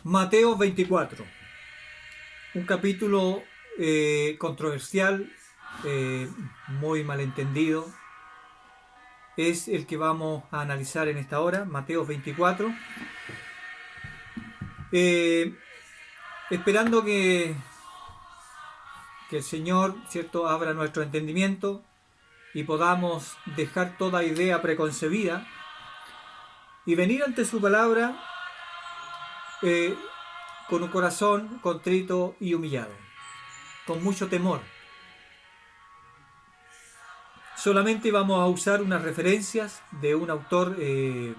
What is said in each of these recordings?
Mateo 24, un capítulo controversial, muy malentendido, es el que vamos a analizar en esta hora, Mateo 24, esperando que el Señor, ¿cierto?, abra nuestro entendimiento y podamos dejar toda idea preconcebida y venir ante su palabra con un corazón contrito y humillado, con mucho temor. Solamente vamos a usar unas referencias de un autor que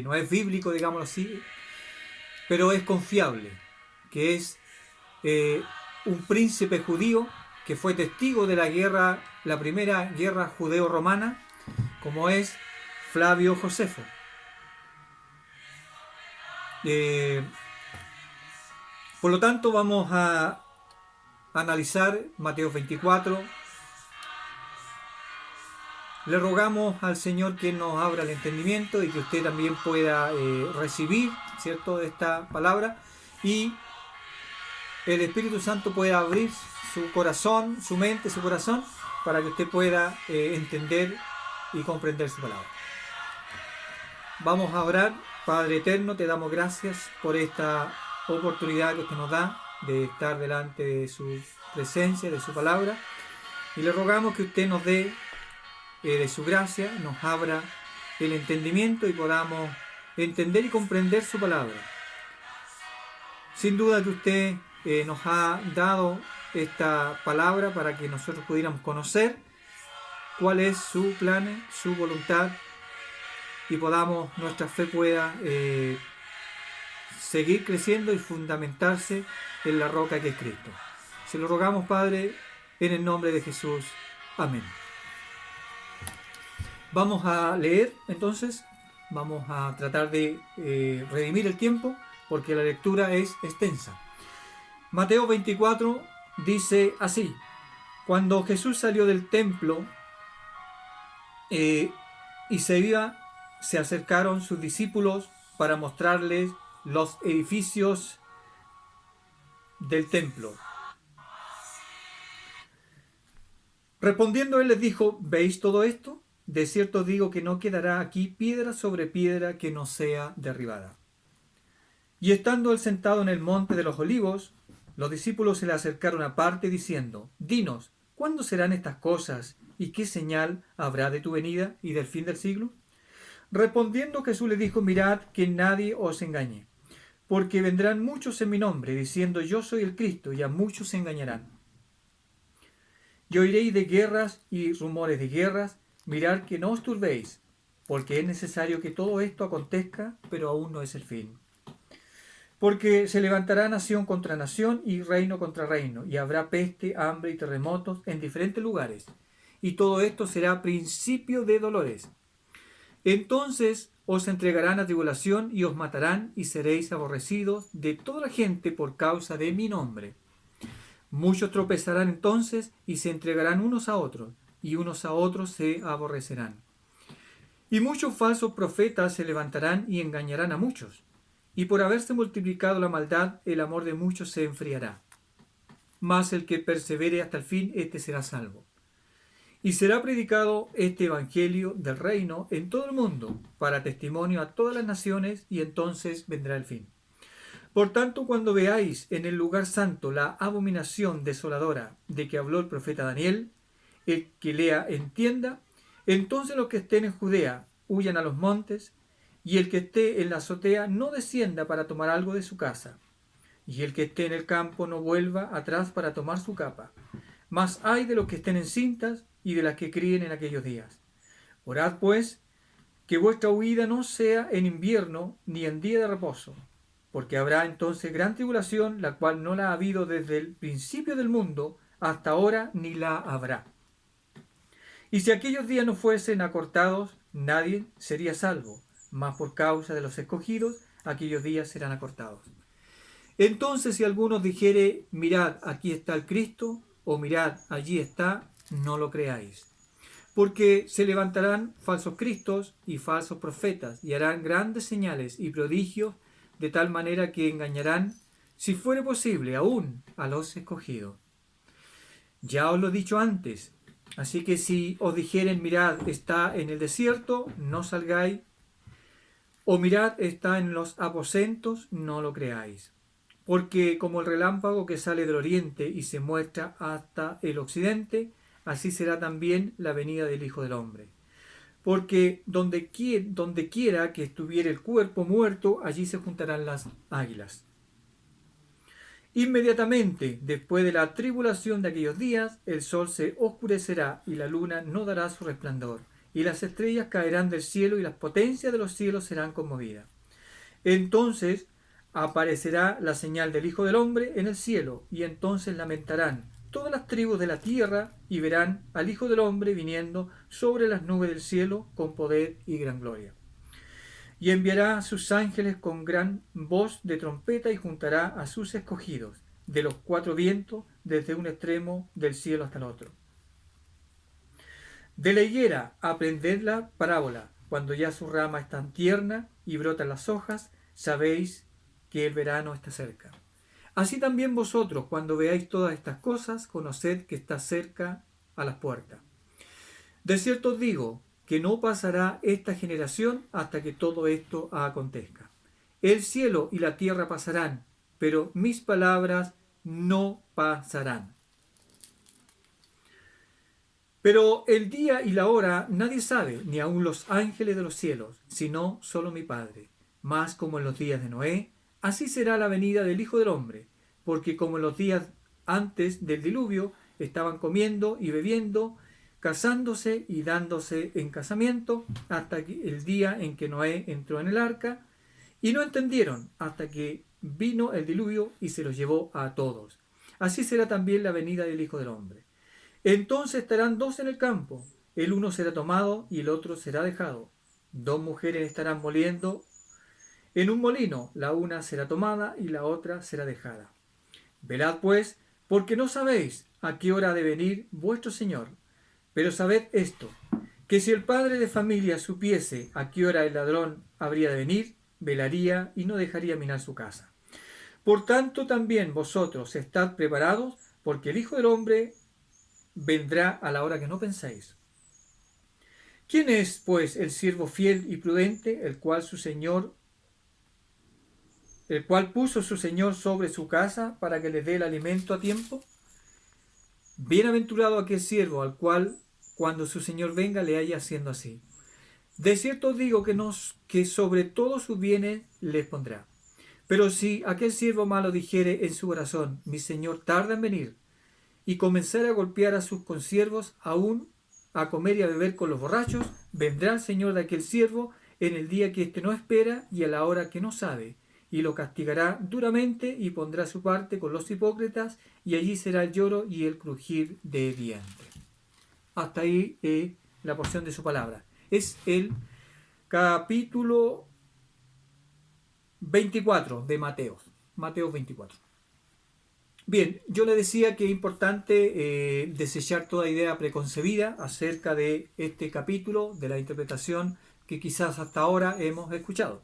no es bíblico, digámoslo así, pero es confiable, que es un príncipe judío que fue testigo de la guerra, la primera guerra judeo-romana, como es Flavio Josefo. Por lo tanto, vamos a analizar Mateo 24. Le rogamos al Señor que nos abra el entendimiento y que usted también pueda recibir, ¿cierto?, esta palabra, y el Espíritu Santo pueda abrir su corazón, su mente, su corazón, para que usted pueda entender y comprender su palabra. Vamos a orar. Padre eterno, te damos gracias por esta oportunidad que usted nos da de estar delante de su presencia, de su palabra, y le rogamos que usted nos dé de su gracia, nos abra el entendimiento y podamos entender y comprender su palabra. Sin duda que usted nos ha dado esta palabra para que nosotros pudiéramos conocer cuál es su plan, su voluntad, y podamos, nuestra fe pueda seguir creciendo y fundamentarse en la roca que es Cristo. Se lo rogamos, Padre, en el nombre de Jesús. Amén. Vamos a leer, entonces, vamos a tratar de redimir el tiempo, porque la lectura es extensa. Mateo 24 dice así: cuando Jesús salió del templo y se acercaron sus discípulos para mostrarles los edificios del templo. Respondiendo él les dijo: ¿veis todo esto? De cierto digo que no quedará aquí piedra sobre piedra que no sea derribada. Y estando él sentado en el monte de los olivos, los discípulos se le acercaron aparte diciendo: dinos, ¿cuándo serán estas cosas y qué señal habrá de tu venida y del fin del siglo? Respondiendo Jesús les dijo: mirad que nadie os engañe, porque vendrán muchos en mi nombre diciendo: yo soy el Cristo, y a muchos se engañarán. Y oiréis de guerras y rumores de guerras. Mirad que no os turbéis, porque es necesario que todo esto acontezca, pero aún no es el fin. Porque se levantará nación contra nación y reino contra reino, y habrá peste, hambre y terremotos en diferentes lugares, y todo esto será principio de dolores. Entonces os entregarán a tribulación y os matarán, y seréis aborrecidos de toda la gente por causa de mi nombre. Muchos tropezarán entonces y se entregarán unos a otros, y unos a otros se aborrecerán. Y muchos falsos profetas se levantarán y engañarán a muchos. Y por haberse multiplicado la maldad, el amor de muchos se enfriará. Mas el que persevere hasta el fin, éste será salvo. Y será predicado este evangelio del reino en todo el mundo, para testimonio a todas las naciones, y entonces vendrá el fin. Por tanto, cuando veáis en el lugar santo la abominación desoladora de que habló el profeta Daniel, el que lea entienda, entonces los que estén en Judea huyan a los montes, y el que esté en la azotea no descienda para tomar algo de su casa, y el que esté en el campo no vuelva atrás para tomar su capa. Mas ay de los que estén encintas y de las que críen en aquellos días. Orad pues, que vuestra huida no sea en invierno ni en día de reposo, porque habrá entonces gran tribulación, la cual no la ha habido desde el principio del mundo hasta ahora, ni la habrá. Y si aquellos días no fuesen acortados, nadie sería salvo, mas por causa de los escogidos, aquellos días serán acortados. Entonces, si alguno dijere: mirad, aquí está el Cristo, o mirad, allí está, no lo creáis. Porque se levantarán falsos cristos y falsos profetas, y harán grandes señales y prodigios, de tal manera que engañarán, si fuere posible, aún a los escogidos. Ya os lo he dicho antes, así que si os dijeren, mirad, está en el desierto, no salgáis, o mirad, está en los aposentos, no lo creáis. Porque como el relámpago que sale del oriente y se muestra hasta el occidente, así será también la venida del Hijo del Hombre. Porque donde quiera que estuviere el cuerpo muerto, allí se juntarán las águilas. Inmediatamente después de la tribulación de aquellos días, el sol se oscurecerá y la luna no dará su resplandor, y las estrellas caerán del cielo y las potencias de los cielos serán conmovidas. Entonces aparecerá la señal del Hijo del Hombre en el cielo, y entonces lamentarán todas las tribus de la tierra y verán al Hijo del Hombre viniendo sobre las nubes del cielo con poder y gran gloria. Y enviará a sus ángeles con gran voz de trompeta y juntará a sus escogidos de los cuatro vientos desde un extremo del cielo hasta el otro. De la higuera aprended la parábola. Cuando ya su rama está tierna y brotan las hojas, sabéis que el verano está cerca. Así también vosotros, cuando veáis todas estas cosas, conoced que está cerca a las puertas. De cierto os digo que no pasará esta generación hasta que todo esto acontezca. El cielo y la tierra pasarán, pero mis palabras no pasarán. Pero el día y la hora nadie sabe, ni aun los ángeles de los cielos, sino solo mi Padre. Mas como en los días de Noé, así será la venida del Hijo del Hombre, porque como en los días antes del diluvio estaban comiendo y bebiendo, casándose y dándose en casamiento, hasta el día en que Noé entró en el arca, y no entendieron hasta que vino el diluvio y se los llevó a todos. Así será también la venida del Hijo del Hombre. Entonces estarán dos en el campo, el uno será tomado y el otro será dejado. Dos mujeres estarán moliendo en un molino, la una será tomada y la otra será dejada. Velad pues, porque no sabéis a qué hora ha de venir vuestro Señor. Pero sabed esto, que si el padre de familia supiese a qué hora el ladrón habría de venir, velaría y no dejaría minar su casa. Por tanto también vosotros estad preparados, porque el Hijo del Hombre vendrá a la hora que no pensáis. ¿Quién es, pues, el siervo fiel y prudente, el cual puso su señor sobre su casa para que le dé el alimento a tiempo? Bienaventurado aquel siervo al cual, cuando su señor venga, le haya haciendo así. De cierto os digo que sobre todos sus bienes les pondrá. Pero si aquel siervo malo dijere en su corazón, mi señor tarda en venir, y comenzar a golpear a sus consiervos, aún a comer y a beber con los borrachos, vendrá el señor de aquel siervo en el día que éste no espera y a la hora que no sabe, y lo castigará duramente y pondrá su parte con los hipócritas, y allí será el lloro y el crujir de dientes. Hasta ahí la porción de su palabra. Es el capítulo 24 de Mateo. Mateo 24. Bien, yo le decía que es importante desechar toda idea preconcebida acerca de este capítulo, de la interpretación que quizás hasta ahora hemos escuchado.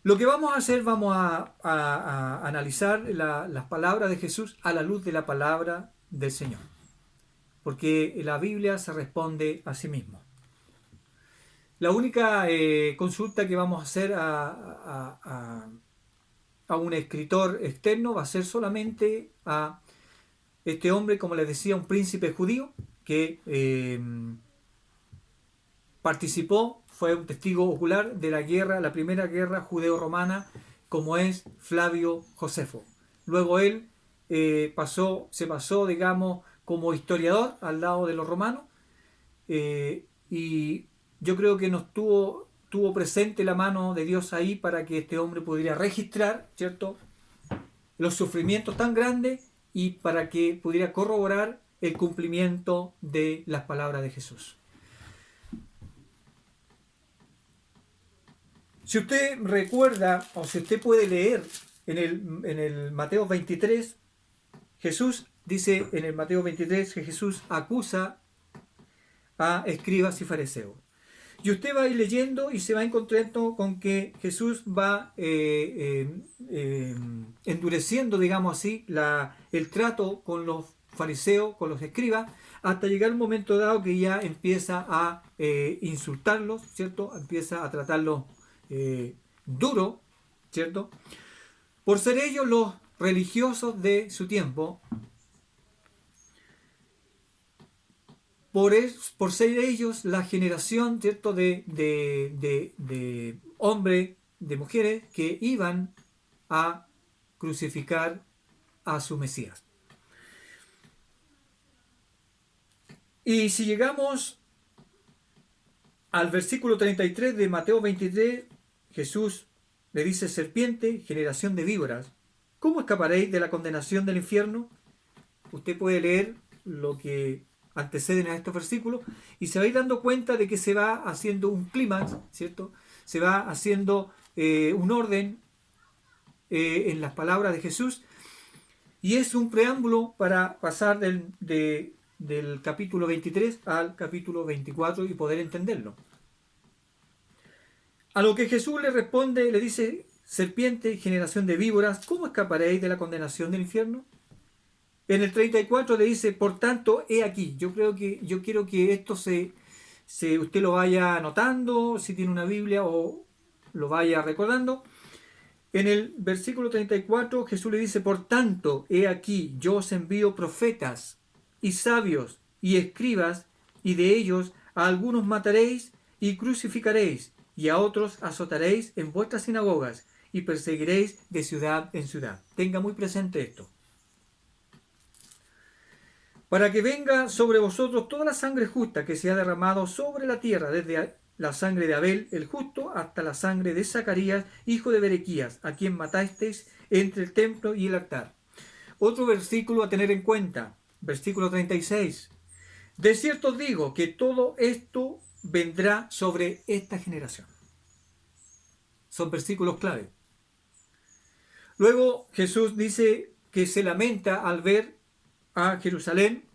Lo que vamos a hacer, vamos a analizar las palabras de Jesús a la luz de la palabra del Señor, porque la Biblia se responde a sí misma. La única consulta que vamos a hacer a un escritor externo va a ser solamente a este hombre, como les decía, un príncipe judío que participó, fue un testigo ocular de la guerra, la primera guerra judeo-romana, como es Flavio Josefo. Luego él se pasó, digamos, como historiador al lado de los romanos, y yo creo que tuvo presente la mano de Dios ahí para que este hombre pudiera registrar, ¿cierto?, los sufrimientos tan grandes y para que pudiera corroborar el cumplimiento de las palabras de Jesús. Si usted recuerda, o si usted puede leer en el Mateo 23, Jesús dice en el Mateo 23 que Jesús acusa a escribas y fariseos. Y usted va a ir leyendo y se va encontrando con que Jesús va endureciendo, digamos así, el trato con los fariseos, con los escribas, hasta llegar un momento dado que ya empieza a insultarlos, ¿cierto? Empieza a tratarlos duro, ¿cierto? Por ser ellos los religiosos de su tiempo, por ser ellos la generación, ¿cierto?, de hombres, de mujeres que iban a crucificar a su Mesías. Y si llegamos al versículo 33 de Mateo 23, Jesús le dice: serpiente, generación de víboras, ¿cómo escaparéis de la condenación del infierno? Usted puede leer lo que anteceden a estos versículos y se va a ir dando cuenta de que se va haciendo un clímax, ¿cierto? Se va haciendo un orden en las palabras de Jesús, y es un preámbulo para pasar del capítulo 23 al capítulo 24 y poder entenderlo. A lo que Jesús le responde, le dice: serpiente, generación de víboras, ¿cómo escaparéis de la condenación del infierno? En el 34 le dice: por tanto, he aquí. Yo quiero que esto usted lo vaya anotando, si tiene una Biblia, o lo vaya recordando. En el versículo 34 Jesús le dice: por tanto, he aquí, yo os envío profetas y sabios y escribas, y de ellos a algunos mataréis y crucificaréis, y a otros azotaréis en vuestras sinagogas, y perseguiréis de ciudad en ciudad. Tenga muy presente esto. Para que venga sobre vosotros toda la sangre justa que se ha derramado sobre la tierra, desde la sangre de Abel el justo hasta la sangre de Zacarías, hijo de Berequías, a quien matasteis entre el templo y el altar. Otro versículo a tener en cuenta, versículo 36. De cierto os digo que todo esto vendrá sobre esta generación. Son versículos clave. Luego Jesús dice que se lamenta al ver a Jerusalén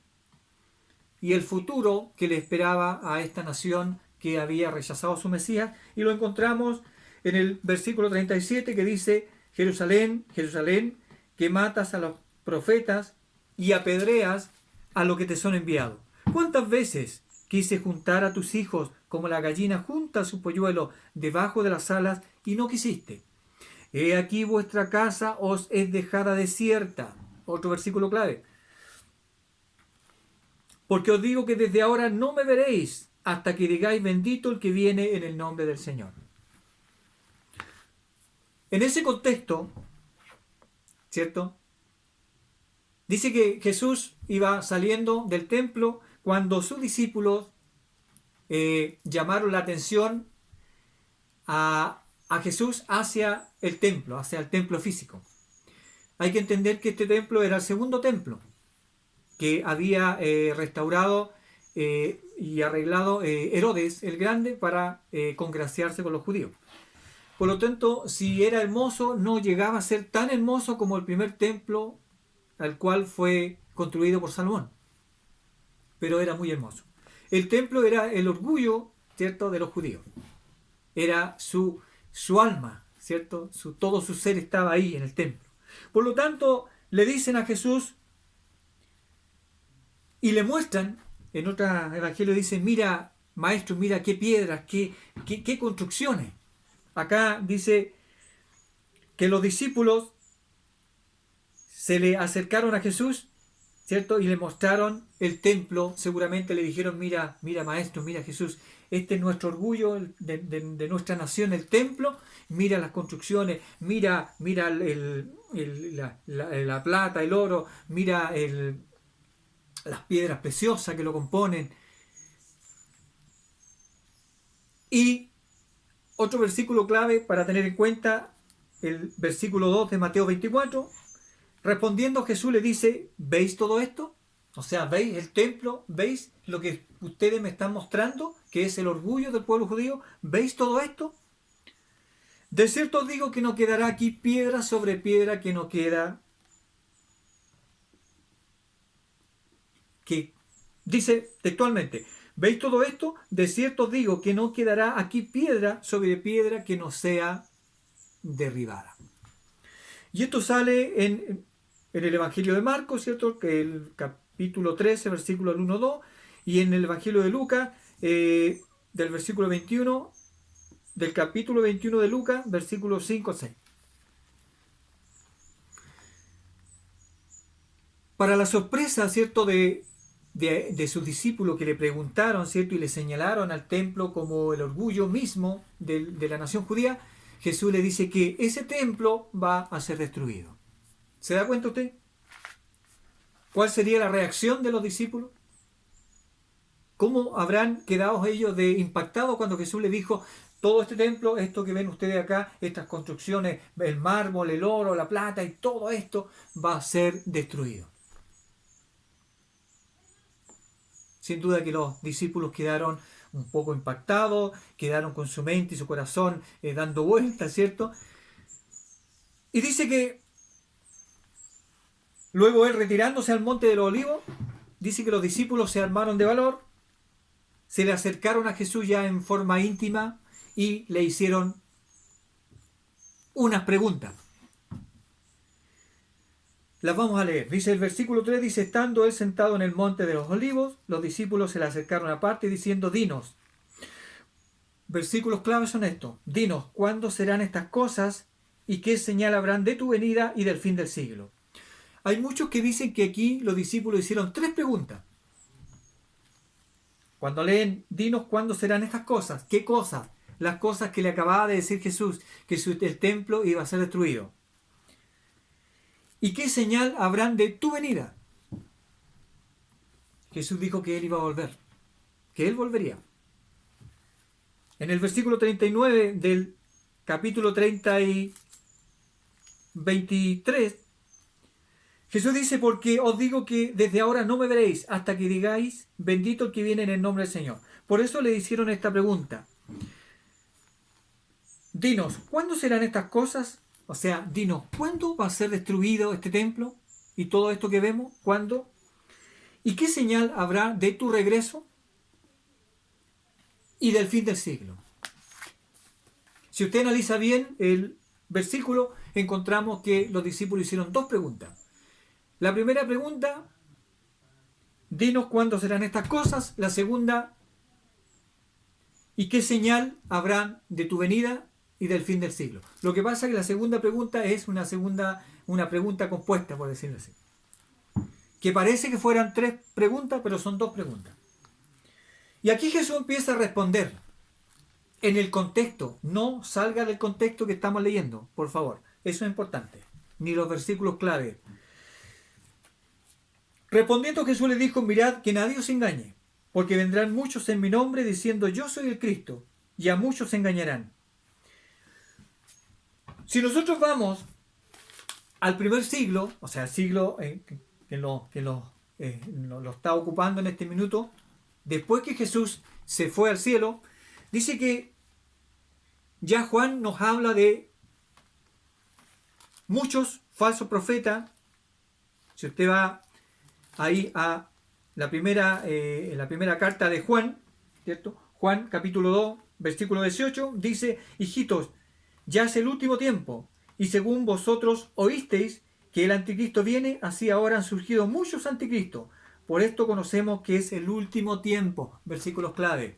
y el futuro que le esperaba a esta nación que había rechazado a su Mesías, y lo encontramos en el versículo 37, que dice: Jerusalén, Jerusalén, que matas a los profetas y apedreas a los que te son enviados. ¿Cuántas veces quise juntar a tus hijos como la gallina junta su polluelo debajo de las alas, y no quisiste? He aquí vuestra casa os es dejada desierta. Otro versículo clave. Porque os digo que desde ahora no me veréis hasta que digáis: bendito el que viene en el nombre del Señor. En ese contexto, ¿cierto?, dice que Jesús iba saliendo del templo cuando sus discípulos llamaron la atención a Jesús hacia el templo físico. Hay que entender que este templo era el segundo templo que había restaurado y arreglado Herodes el Grande para congraciarse con los judíos. Por lo tanto, si era hermoso, no llegaba a ser tan hermoso como el primer templo al cual fue construido por Salomón, pero era muy hermoso. El templo era el orgullo, ¿cierto?, de los judíos. Era su alma, ¿cierto? Todo su ser estaba ahí en el templo. Por lo tanto, le dicen a Jesús y le muestran, en otro evangelio dice: mira, maestro, mira qué piedras, qué construcciones. Acá dice que los discípulos se le acercaron a Jesús, ¿cierto?, y le mostraron el templo. Seguramente le dijeron: mira, maestro, mira, Jesús, este es nuestro orgullo de nuestra nación, el templo. Mira las construcciones, mira la plata, el oro, mira las piedras preciosas que lo componen. Y otro versículo clave para tener en cuenta, el versículo 2 de Mateo 24. Respondiendo, Jesús le dice: ¿veis todo esto? O sea, ¿veis el templo? ¿Veis lo que ustedes me están mostrando, que es el orgullo del pueblo judío? ¿Veis todo esto? De cierto os digo que no quedará aquí piedra sobre piedra que no queda. Que dice textualmente: ¿Veis todo esto? De cierto os digo que no quedará aquí piedra sobre piedra que no sea derribada. Y esto sale en el Evangelio de Marcos, ¿cierto? Que el capítulo 13, versículo 1-2, y en el Evangelio de Lucas, del versículo 21, del capítulo 21 de Lucas, versículos 5-6. Para la sorpresa, ¿cierto?, de sus discípulos que le preguntaron, ¿cierto?, y le señalaron al templo como el orgullo mismo de la nación judía, Jesús le dice que ese templo va a ser destruido. ¿Se da cuenta usted? ¿Cuál sería la reacción de los discípulos? ¿Cómo habrán quedado ellos de impactados cuando Jesús les dijo, todo este templo, esto que ven ustedes acá, estas construcciones, el mármol, el oro, la plata y todo esto va a ser destruido? Sin duda que los discípulos quedaron un poco impactados, quedaron con su mente y su corazón dando vueltas, ¿cierto? Y dice que luego él retirándose al monte de los olivos, dice que los discípulos se armaron de valor, se le acercaron a Jesús ya en forma íntima y le hicieron unas preguntas. Las vamos a leer. Dice el versículo 3, dice, estando él sentado en el monte de los olivos, los discípulos se le acercaron aparte diciendo, dinos. Versículos claves son estos. Dinos, ¿cuándo serán estas cosas y qué señal habrán de tu venida y del fin del siglo? Hay muchos que dicen que aquí los discípulos hicieron tres preguntas. Cuando leen, dinos cuándo serán estas cosas. ¿Qué cosas? Las cosas que le acababa de decir Jesús, que el templo iba a ser destruido. ¿Y qué señal habrán de tu venida? Jesús dijo que él iba a volver, que él volvería. En el versículo 39 del capítulo 30 y 23, Jesús dice, porque os digo que desde ahora no me veréis hasta que digáis, bendito el que viene en el nombre del Señor. Por eso le hicieron esta pregunta. Dinos, ¿cuándo serán estas cosas? O sea, dinos, ¿cuándo va a ser destruido este templo y todo esto que vemos? ¿Cuándo? ¿Y qué señal habrá de tu regreso y del fin del siglo? Si usted analiza bien el versículo, encontramos que los discípulos hicieron dos preguntas. La primera pregunta, dinos cuándo serán estas cosas. La segunda, ¿y qué señal habrán de tu venida y del fin del siglo? Lo que pasa es que la segunda pregunta es una pregunta compuesta, por decirlo así. Que parece que fueran tres preguntas, pero son dos preguntas. Y aquí Jesús empieza a responder en el contexto. No salga del contexto que estamos leyendo, por favor. Eso es importante. Ni los versículos clave. Respondiendo Jesús le dijo, mirad que nadie os engañe, porque vendrán muchos en mi nombre diciendo yo soy el Cristo, y a muchos se engañarán. Si nosotros vamos al primer siglo, o sea, el siglo que lo está ocupando en este minuto, después que Jesús se fue al cielo, dice que ya Juan nos habla de muchos falsos profetas. Si usted va ahí a la primera carta de Juan, ¿cierto? Juan capítulo 2, versículo 18, dice, hijitos, ya es el último tiempo, y según vosotros oísteis que el anticristo viene, así ahora han surgido muchos anticristos. Por esto conocemos que es el último tiempo. Versículos clave.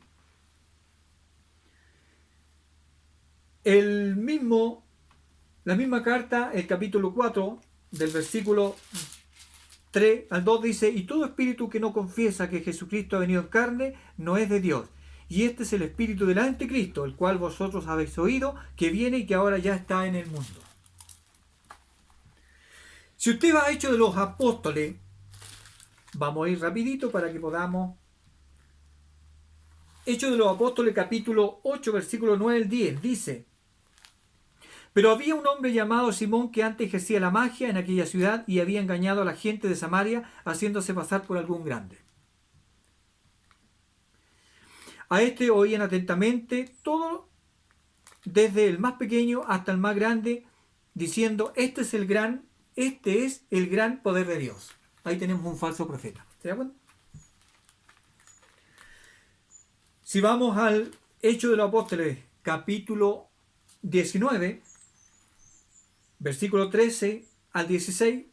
La misma carta, el capítulo 4, del versículo 3 al 2 dice, y todo espíritu que no confiesa que Jesucristo ha venido en carne, no es de Dios. Y este es el espíritu del anticristo, el cual vosotros habéis oído, que viene y que ahora ya está en el mundo. Si usted va a Hechos de los Apóstoles, vamos a ir rapidito para que podamos. Hechos de los Apóstoles, capítulo 8, versículo 9 al 10, dice, pero había un hombre llamado Simón que antes ejercía la magia en aquella ciudad y había engañado a la gente de Samaria haciéndose pasar por algún grande. A este oían atentamente todo, desde el más pequeño hasta el más grande, diciendo, este es el gran poder de Dios. Ahí tenemos un falso profeta. ¿Se da cuenta? Si vamos al Hechos de los Apóstoles, capítulo 19, versículo 13 al 16,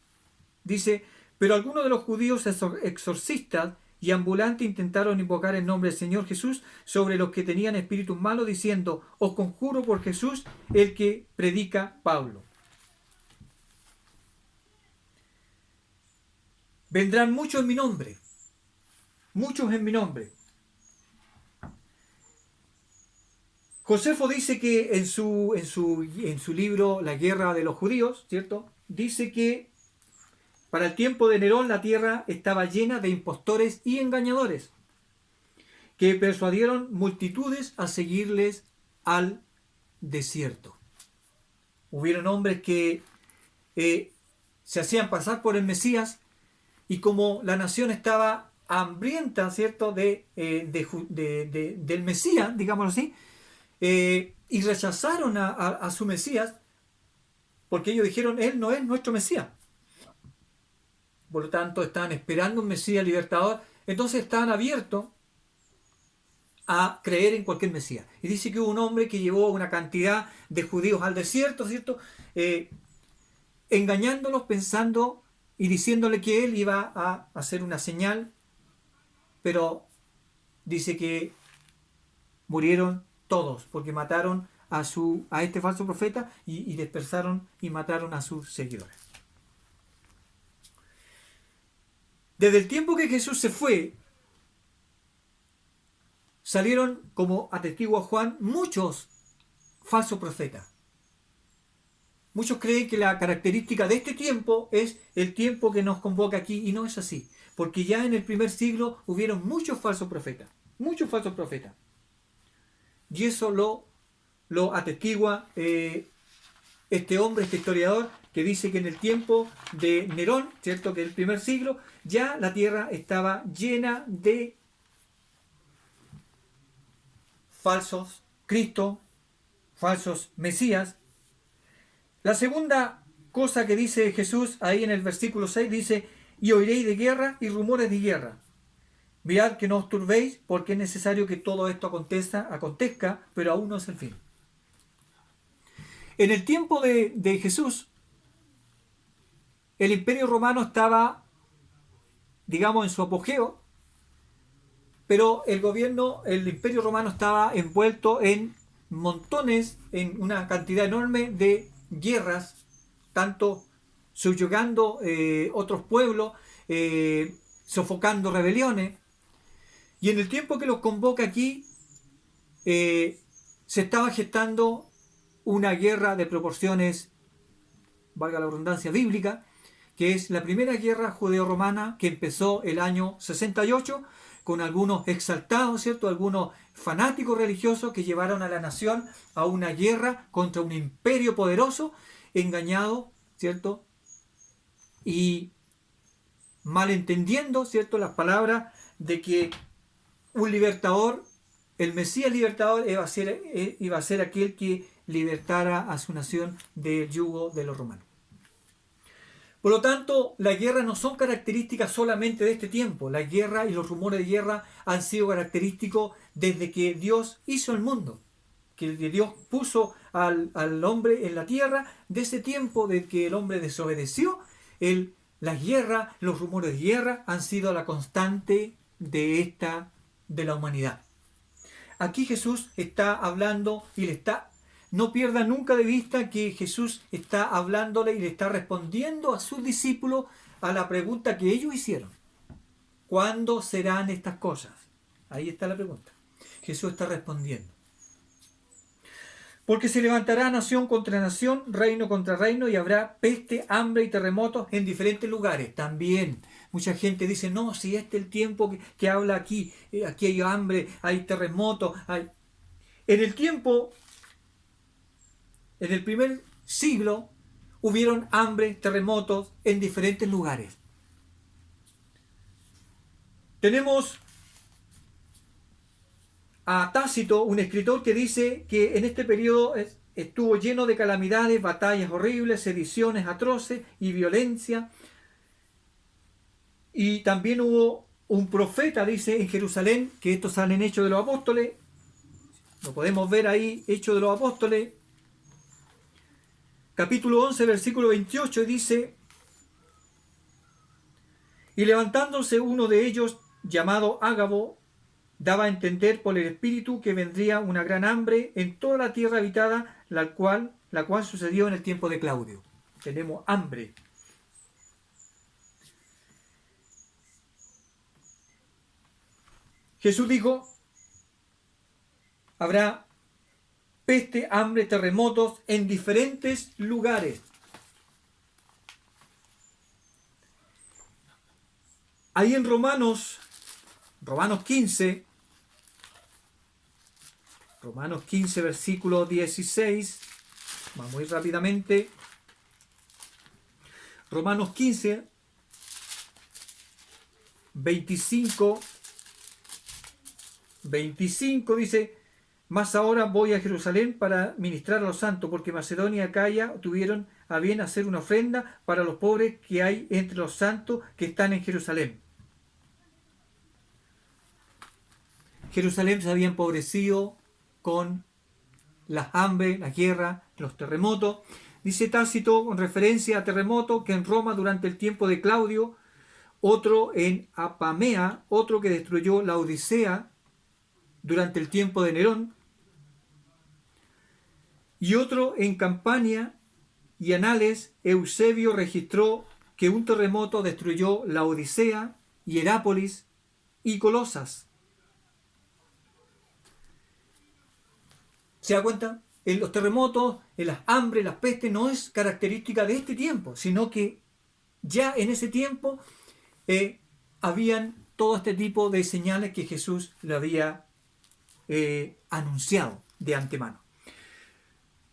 dice: pero algunos de los judíos exorcistas y ambulantes intentaron invocar el nombre del Señor Jesús sobre los que tenían espíritus malos, diciendo: os conjuro por Jesús, el que predica Pablo. Vendrán muchos en mi nombre, muchos en mi nombre. Josefo dice que en su libro La guerra de los judíos, ¿cierto? Dice que para el tiempo de Nerón la tierra estaba llena de impostores y engañadores, que persuadieron multitudes a seguirles al desierto. Hubieron hombres que se hacían pasar por el Mesías, y como la nación estaba hambrienta, ¿cierto?, del Mesías, digámoslo así, y rechazaron a su Mesías, porque ellos dijeron: él no es nuestro Mesías. Por lo tanto, estaban esperando un Mesías libertador, entonces estaban abiertos a creer en cualquier Mesías. Y dice que hubo un hombre que llevó una cantidad de judíos al desierto, ¿cierto?, engañándolos, pensando y diciéndole que él iba a hacer una señal, pero dice que murieron todos, porque mataron a este falso profeta y dispersaron y mataron a sus seguidores. Desde el tiempo que Jesús se fue, salieron, como atestigua Juan, muchos falsos profetas. Muchos creen que la característica de este tiempo es el tiempo que nos convoca aquí, y no es así, porque ya en el primer siglo hubieron muchos falsos profetas, y eso lo atestigua este hombre, este historiador, que dice que en el tiempo de Nerón, ¿cierto?, que en el primer siglo, ya la tierra estaba llena de falsos Cristos, falsos Mesías. La segunda cosa que dice Jesús ahí en el versículo 6, dice: y oiréis de guerra y rumores de guerra. Mirad que no os turbéis, porque es necesario que todo esto acontezca, pero aún no es el fin. En el tiempo de Jesús, el Imperio Romano estaba, digamos, en su apogeo, pero el Imperio Romano estaba envuelto en montones, en una cantidad enorme de guerras, tanto subyugando otros pueblos, sofocando rebeliones. Y en el tiempo que los convoca aquí, se estaba gestando una guerra de proporciones, valga la redundancia, bíblica, que es la primera guerra judeo-romana, que empezó el año 68, con algunos exaltados, ¿cierto?, algunos fanáticos religiosos que llevaron a la nación a una guerra contra un imperio poderoso, engañado, ¿cierto?, y malentendiendo, ¿cierto?, las palabras de que un libertador, el Mesías libertador, iba a ser aquel que libertara a su nación del yugo de los romanos. Por lo tanto, las guerras no son características solamente de este tiempo. La guerra y los rumores de guerra han sido característicos desde que Dios hizo el mundo, que Dios puso al hombre en la tierra. De ese tiempo, de que el hombre desobedeció, las guerras, los rumores de guerra han sido la constante de la humanidad. Aquí Jesús está hablando y no pierda nunca de vista que Jesús está hablándole y le está respondiendo a sus discípulos a la pregunta que ellos hicieron: ¿cuándo serán estas cosas? Ahí está la pregunta. Jesús está respondiendo. Porque se levantará nación contra nación, reino contra reino, y habrá peste, hambre y terremotos en diferentes lugares. También mucha gente dice: no, si este es el tiempo que habla aquí, aquí hay hambre, hay terremotos. En el primer siglo, hubieron hambre, terremotos en diferentes lugares. Tenemos a Tácito, un escritor, que dice que en este periodo estuvo lleno de calamidades, batallas horribles, sediciones atroces y violencia. Y también hubo un profeta dice en Jerusalén, que estos salen Hechos de los Apóstoles, lo podemos ver ahí, Hechos de los Apóstoles, capítulo 11, versículo 28, dice: y levantándose uno de ellos, llamado Ágabo, daba a entender por el Espíritu que vendría una gran hambre en toda la tierra habitada, la cual sucedió en el tiempo de Claudio. Tenemos hambre. Jesús dijo: habrá peste, hambre, terremotos en diferentes lugares. Ahí en Romanos 15, versículo 16, vamos muy rápidamente. Romanos 15, 25 dice: mas ahora voy a Jerusalén para ministrar a los santos, porque Macedonia y Acaya tuvieron a bien hacer una ofrenda para los pobres que hay entre los santos que están en Jerusalén. Jerusalén se había empobrecido con las hambres, la guerra, los terremotos. Dice Tácito, con referencia a terremotos, que en Roma durante el tiempo de Claudio, otro en Apamea, otro que destruyó la Odisea durante el tiempo de Nerón, y otro en Campania y Anales. Eusebio registró que un terremoto destruyó la Odisea, Hierápolis y Colosas. ¿Se da cuenta? En los terremotos, en las hambres, las pestes, no es característica de este tiempo, sino que ya en ese tiempo habían todo este tipo de señales que Jesús le había anunciado de antemano.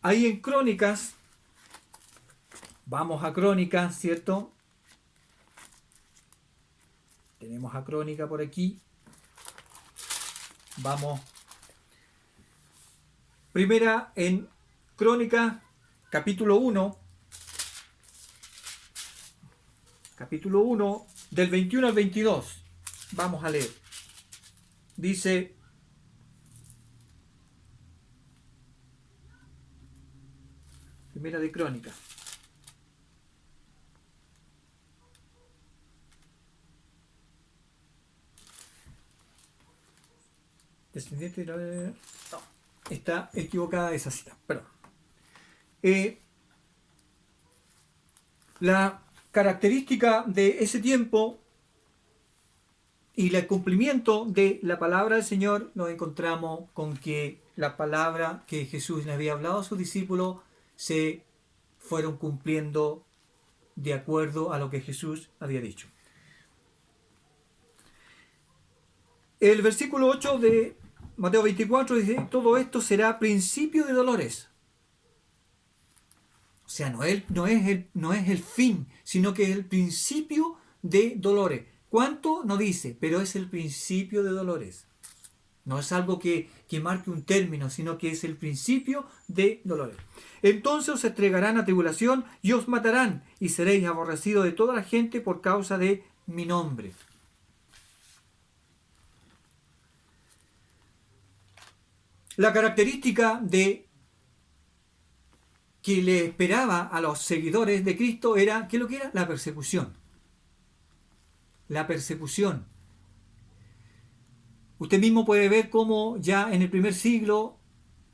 Ahí en Crónicas, vamos a Crónicas, ¿cierto? Tenemos a Crónica por aquí. Vamos. Primera en Crónicas, capítulo 1, del 21 al 22. Vamos a leer. Dice: Primera de Crónicas. Descendiente de... No, está equivocada esa cita, perdón. La característica de ese tiempo y el cumplimiento de la palabra del Señor, nos encontramos con que la palabra que Jesús le había hablado a sus discípulos se fueron cumpliendo de acuerdo a lo que Jesús había dicho. El versículo 8 de Mateo 24 dice: todo esto será principio de dolores. O sea, no es el fin, sino que es el principio de dolores. ¿Cuánto? No dice, pero es el principio de dolores. No es algo que marque un término, sino que es el principio de dolores. Entonces os entregarán a tribulación y os matarán, y seréis aborrecidos de toda la gente por causa de mi nombre. La característica de que le esperaba a los seguidores de Cristo era, ¿qué es lo que era? La persecución. La persecución. Usted mismo puede ver cómo ya en el primer siglo,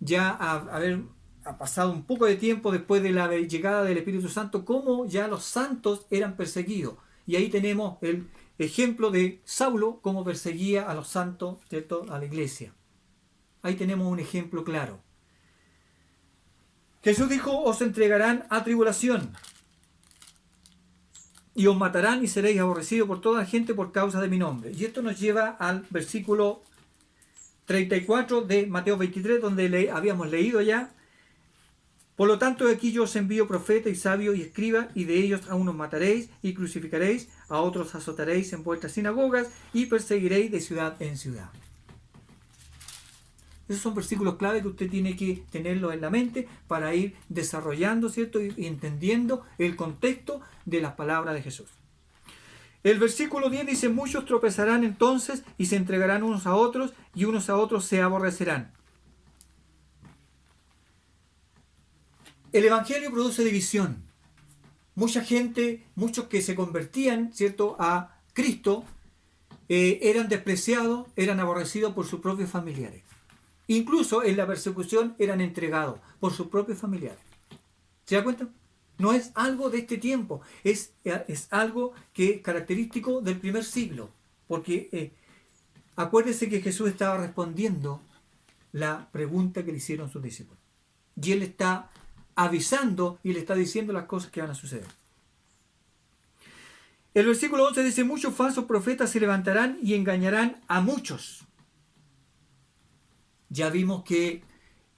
ya ha pasado un poco de tiempo después de la llegada del Espíritu Santo, cómo ya los santos eran perseguidos. Y ahí tenemos el ejemplo de Saulo, cómo perseguía a los santos, ¿cierto?, a la iglesia. Ahí tenemos un ejemplo claro. Jesús dijo: os entregarán a tribulación y os matarán y seréis aborrecidos por toda la gente por causa de mi nombre. Y esto nos lleva al versículo 34 de Mateo 23, donde habíamos leído ya: por lo tanto, aquí yo os envío profeta y sabio y escriba, y de ellos a unos mataréis y crucificaréis, a otros azotaréis en vuestras sinagogas y perseguiréis de ciudad en ciudad. Esos son versículos clave que usted tiene que tenerlos en la mente para ir desarrollando, ¿cierto?, y entendiendo el contexto de las palabras de Jesús. El versículo 10 dice, muchos tropezarán entonces y se entregarán unos a otros y unos a otros se aborrecerán. El Evangelio produce división. Mucha gente, muchos que se convertían, ¿cierto?, a Cristo, eran despreciados, eran aborrecidos por sus propios familiares. Incluso en la persecución eran entregados por sus propios familiares. ¿Se da cuenta? No es algo de este tiempo, es algo que es característico del primer siglo. Porque acuérdense que Jesús estaba respondiendo la pregunta que le hicieron sus discípulos. Y Él está avisando y le está diciendo las cosas que van a suceder. El versículo 11 dice, muchos falsos profetas se levantarán y engañarán a muchos. Ya vimos que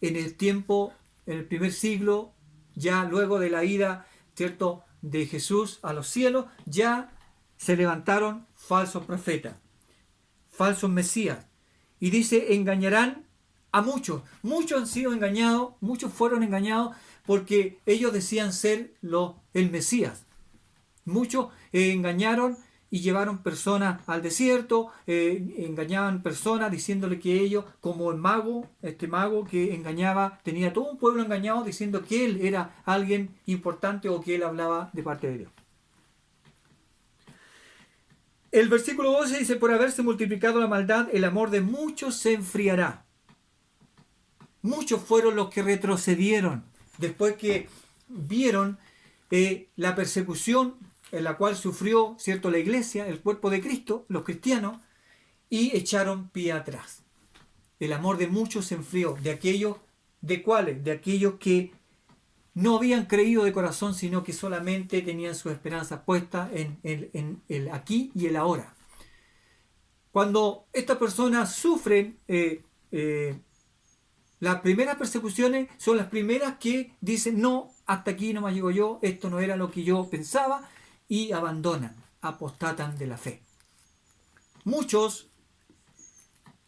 en el tiempo, en el primer siglo, ya luego de la ida, ¿cierto?, de Jesús a los cielos, ya se levantaron falsos profetas, falsos mesías. Y dice, engañarán a muchos. Muchos han sido engañados, muchos fueron engañados porque ellos decían ser el Mesías. Muchos engañaron y llevaron personas al desierto, engañaban personas diciéndole que ellos, como el mago, este mago que engañaba, tenía todo un pueblo engañado diciendo que él era alguien importante o que él hablaba de parte de Dios. El versículo 12 dice, por haberse multiplicado la maldad, el amor de muchos se enfriará. Muchos fueron los que retrocedieron después que vieron la persecución en la cual sufrió, ¿cierto?, la iglesia, el cuerpo de Cristo, los cristianos, y echaron pie atrás. El amor de muchos se enfrió. ¿De aquellos? ¿De cuáles? De aquellos que no habían creído de corazón, sino que solamente tenían su esperanza puesta en el aquí y el ahora. Cuando estas personas sufren las primeras persecuciones, son las primeras que dicen, no, hasta aquí no me llego yo, esto no era lo que yo pensaba, y abandonan, apostatan de la fe. Muchos,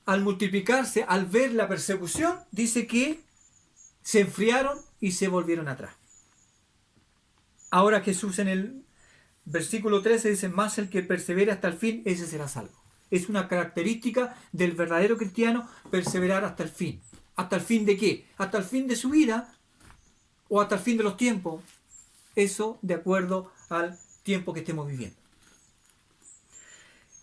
al multiplicarse, al ver la persecución, dice que se enfriaron y se volvieron atrás. Ahora Jesús en el versículo 13 dice, más el que persevere hasta el fin, ese será salvo. Es una característica del verdadero cristiano perseverar hasta el fin. ¿Hasta el fin de qué? Hasta el fin de su vida o hasta el fin de los tiempos. Eso de acuerdo al tiempo que estemos viviendo.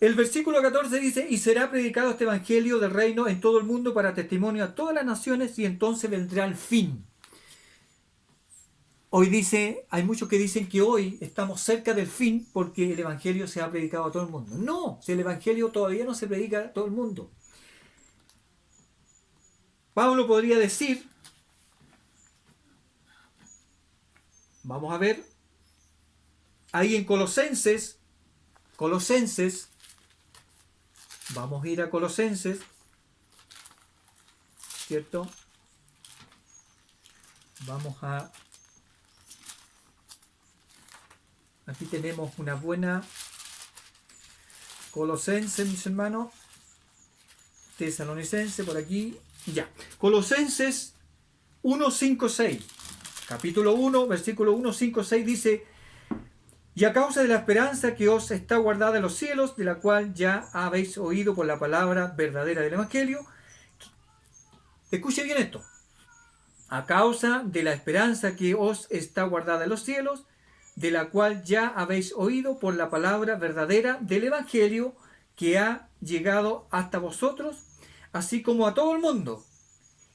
El versículo 14 dice, y será predicado este evangelio del reino en todo el mundo para testimonio a todas las naciones y entonces vendrá el fin. Hoy dice, hay muchos que dicen que hoy estamos cerca del fin porque el evangelio se ha predicado a todo el mundo. No, si el evangelio todavía no se predica a todo el mundo. Pablo podría decir, vamos a ver, ahí en Colosenses, vamos a ir a Colosenses, ¿cierto? Aquí tenemos una buena Colosenses, mis hermanos, Tesalonicense, por aquí, ya. Colosenses 1, 5, 6, capítulo 1, versículo 1, 5, 6 dice, y a causa de la esperanza que os está guardada en los cielos, de la cual ya habéis oído por la palabra verdadera del Evangelio. Escuche bien esto. A causa de la esperanza que os está guardada en los cielos, de la cual ya habéis oído por la palabra verdadera del Evangelio que ha llegado hasta vosotros, así como a todo el mundo,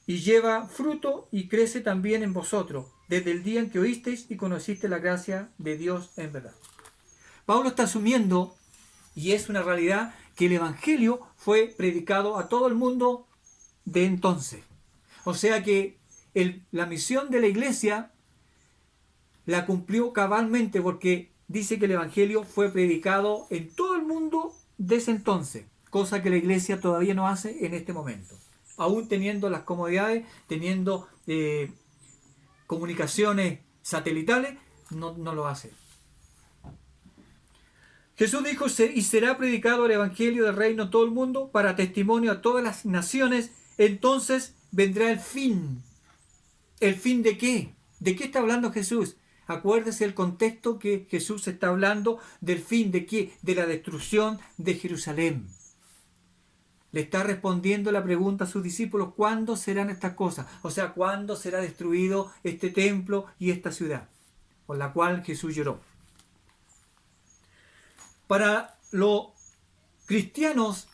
y lleva fruto y crece también en vosotros, desde el día en que oísteis y conocisteis la gracia de Dios en verdad. Pablo está asumiendo, y es una realidad, que el Evangelio fue predicado a todo el mundo de entonces. O sea que la misión de la iglesia la cumplió cabalmente porque dice que el Evangelio fue predicado en todo el mundo desde entonces, cosa que la iglesia todavía no hace en este momento. Aún teniendo las comodidades, teniendo comunicaciones satelitales, no lo hace. Jesús dijo, y será predicado el Evangelio del reino en todo el mundo para testimonio a todas las naciones, entonces vendrá el fin. ¿El fin de qué? ¿De qué está hablando Jesús? Acuérdese el contexto que Jesús está hablando del fin de qué, de la destrucción de Jerusalén. Le está respondiendo la pregunta a sus discípulos: ¿cuándo serán estas cosas? O sea, ¿cuándo será destruido este templo y esta ciudad? Por la cual Jesús lloró. Para los cristianos,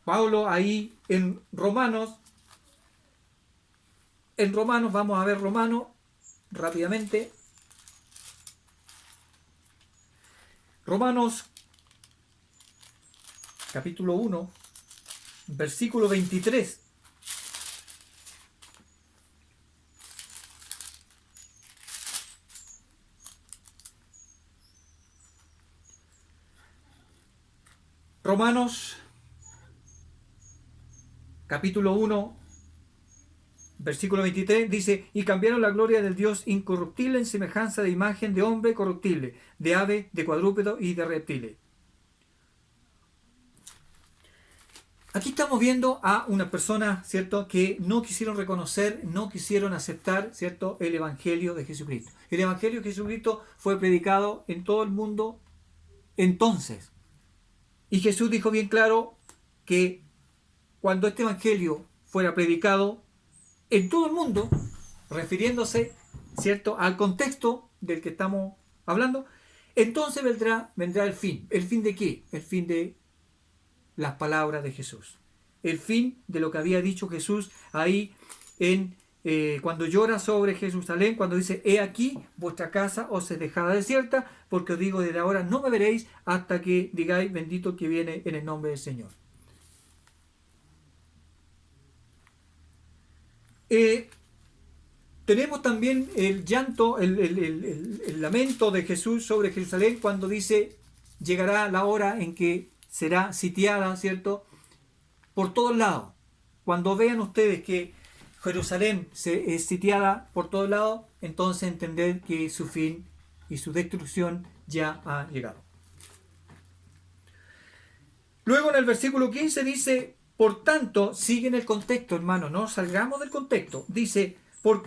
Pablo ahí en Romanos, vamos a ver Romanos rápidamente. Romanos capítulo 1, versículo 23. Romanos capítulo 1, versículo 23 dice: y cambiaron la gloria del Dios incorruptible en semejanza de imagen de hombre corruptible, de ave, de cuadrúpedo y de reptiles. Aquí estamos viendo a una persona, ¿cierto?, que no quisieron reconocer, no quisieron aceptar, ¿cierto?, el Evangelio de Jesucristo. El Evangelio de Jesucristo fue predicado en todo el mundo entonces. Y Jesús dijo bien claro que cuando este Evangelio fuera predicado en todo el mundo, refiriéndose, ¿cierto?, al contexto del que estamos hablando, entonces vendrá el fin. ¿El fin de qué? El fin de las palabras de Jesús. El fin de lo que había dicho Jesús ahí en cuando llora sobre Jerusalén, cuando dice: he aquí vuestra casa os es dejada desierta, porque os digo, desde ahora no me veréis hasta que digáis: bendito el que viene en el nombre del Señor. Tenemos también el llanto, el lamento de Jesús sobre Jerusalén cuando dice: llegará la hora en que será sitiada, ¿cierto?, por todos lados. Cuando vean ustedes que Jerusalén es sitiada por todos lados, entonces entender que su fin y su destrucción ya ha llegado. Luego en el versículo 15 dice: por tanto, sigue en el contexto, hermano, no salgamos del contexto. Dice: por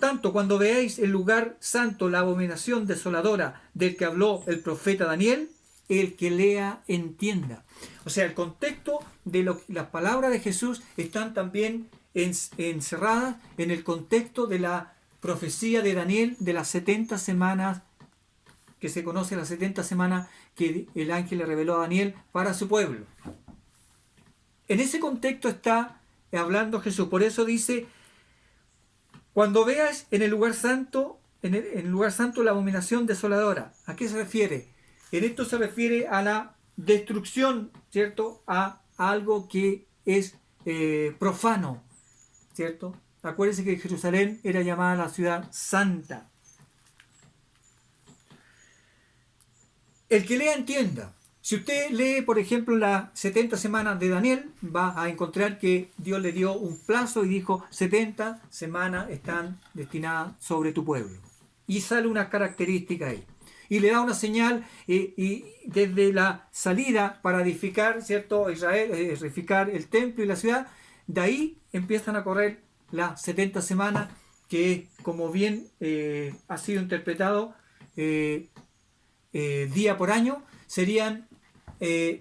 tanto, cuando veáis el lugar santo, la abominación desoladora del que habló el profeta Daniel, el que lea entienda. O sea, el contexto de las palabras de Jesús están también encerradas en el contexto de la profecía de Daniel de las 70 semanas, que se conoce las 70 semanas que el ángel le reveló a Daniel para su pueblo. En ese contexto está hablando Jesús. Por eso dice: cuando veas en el lugar santo, la abominación desoladora. ¿A qué se refiere? En esto se refiere a la destrucción, ¿cierto?, a algo que es profano, ¿cierto? Acuérdense que Jerusalén era llamada la ciudad santa. El que lea entienda. Si usted lee, por ejemplo, las 70 semanas de Daniel, va a encontrar que Dios le dio un plazo y dijo: 70 semanas están destinadas sobre tu pueblo. Y sale una característica ahí. Y le da una señal, y desde la salida para edificar, ¿cierto?, Israel, edificar el templo y la ciudad, de ahí empiezan a correr las 70 semanas, que como bien ha sido interpretado día por año, serían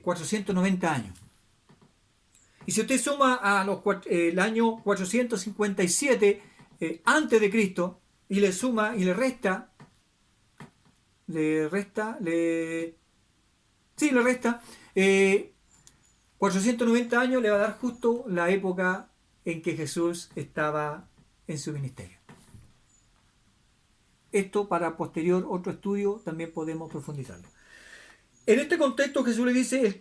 490 años. Y si usted suma a el año 457 antes de Cristo, y le suma y le resta 490 años, le va a dar justo la época en que Jesús estaba en su ministerio. Esto, para posterior otro estudio, también podemos profundizarlo. En este contexto Jesús le dice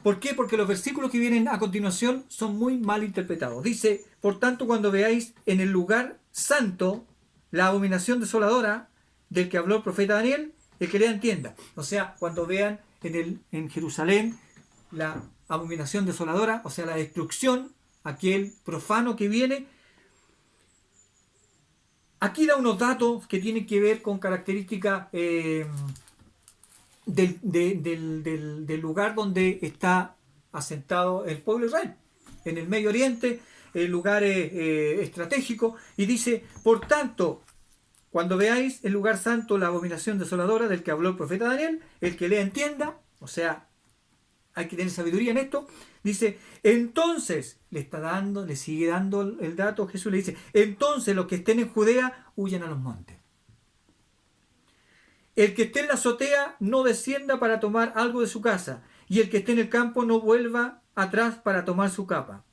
¿por qué? Porque los versículos que vienen a continuación son muy mal interpretados. Dice: por tanto, cuando veáis en el lugar santo la abominación desoladora del que habló el profeta Daniel, el que lea entienda. O sea, cuando vean en Jerusalén la abominación desoladora, o sea, la destrucción, aquel profano que viene. Aquí da unos datos que tienen que ver con características del lugar donde está asentado el pueblo de Israel. En el Medio Oriente, lugares estratégicos, y dice, por tanto, cuando veáis el lugar santo, la abominación desoladora del que habló el profeta Daniel, el que lea entienda, o sea, hay que tener sabiduría en esto, dice, entonces, le sigue dando el dato, Jesús le dice, entonces los que estén en Judea, huyan a los montes. El que esté en la azotea, no descienda para tomar algo de su casa, y el que esté en el campo, no vuelva atrás para tomar su capa.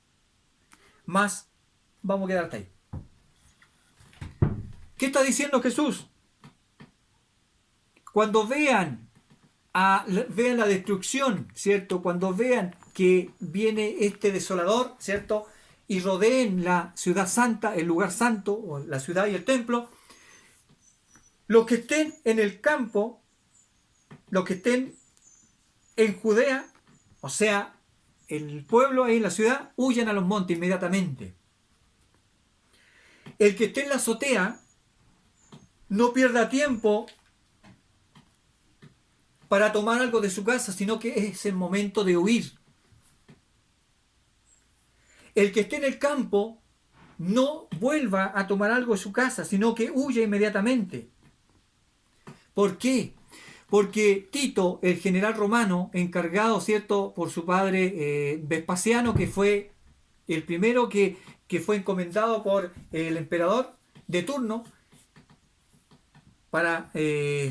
Más, vamos a quedar hasta ahí. ¿Qué está diciendo Jesús? Cuando vean la destrucción, ¿cierto? Cuando vean que viene este desolador, ¿cierto? Y rodeen la ciudad santa, el lugar santo, o la ciudad y el templo, los que estén en el campo, los que estén en Judea, o sea, el pueblo ahí en la ciudad, huyan a los montes inmediatamente. El que esté en la azotea, no pierda tiempo para tomar algo de su casa, sino que es el momento de huir. El que esté en el campo, no vuelva a tomar algo de su casa, sino que huya inmediatamente. ¿Por qué? Porque Tito, el general romano, encargado, ¿cierto?, por su padre Vespasiano, que fue el primero que fue encomendado por el emperador de turno para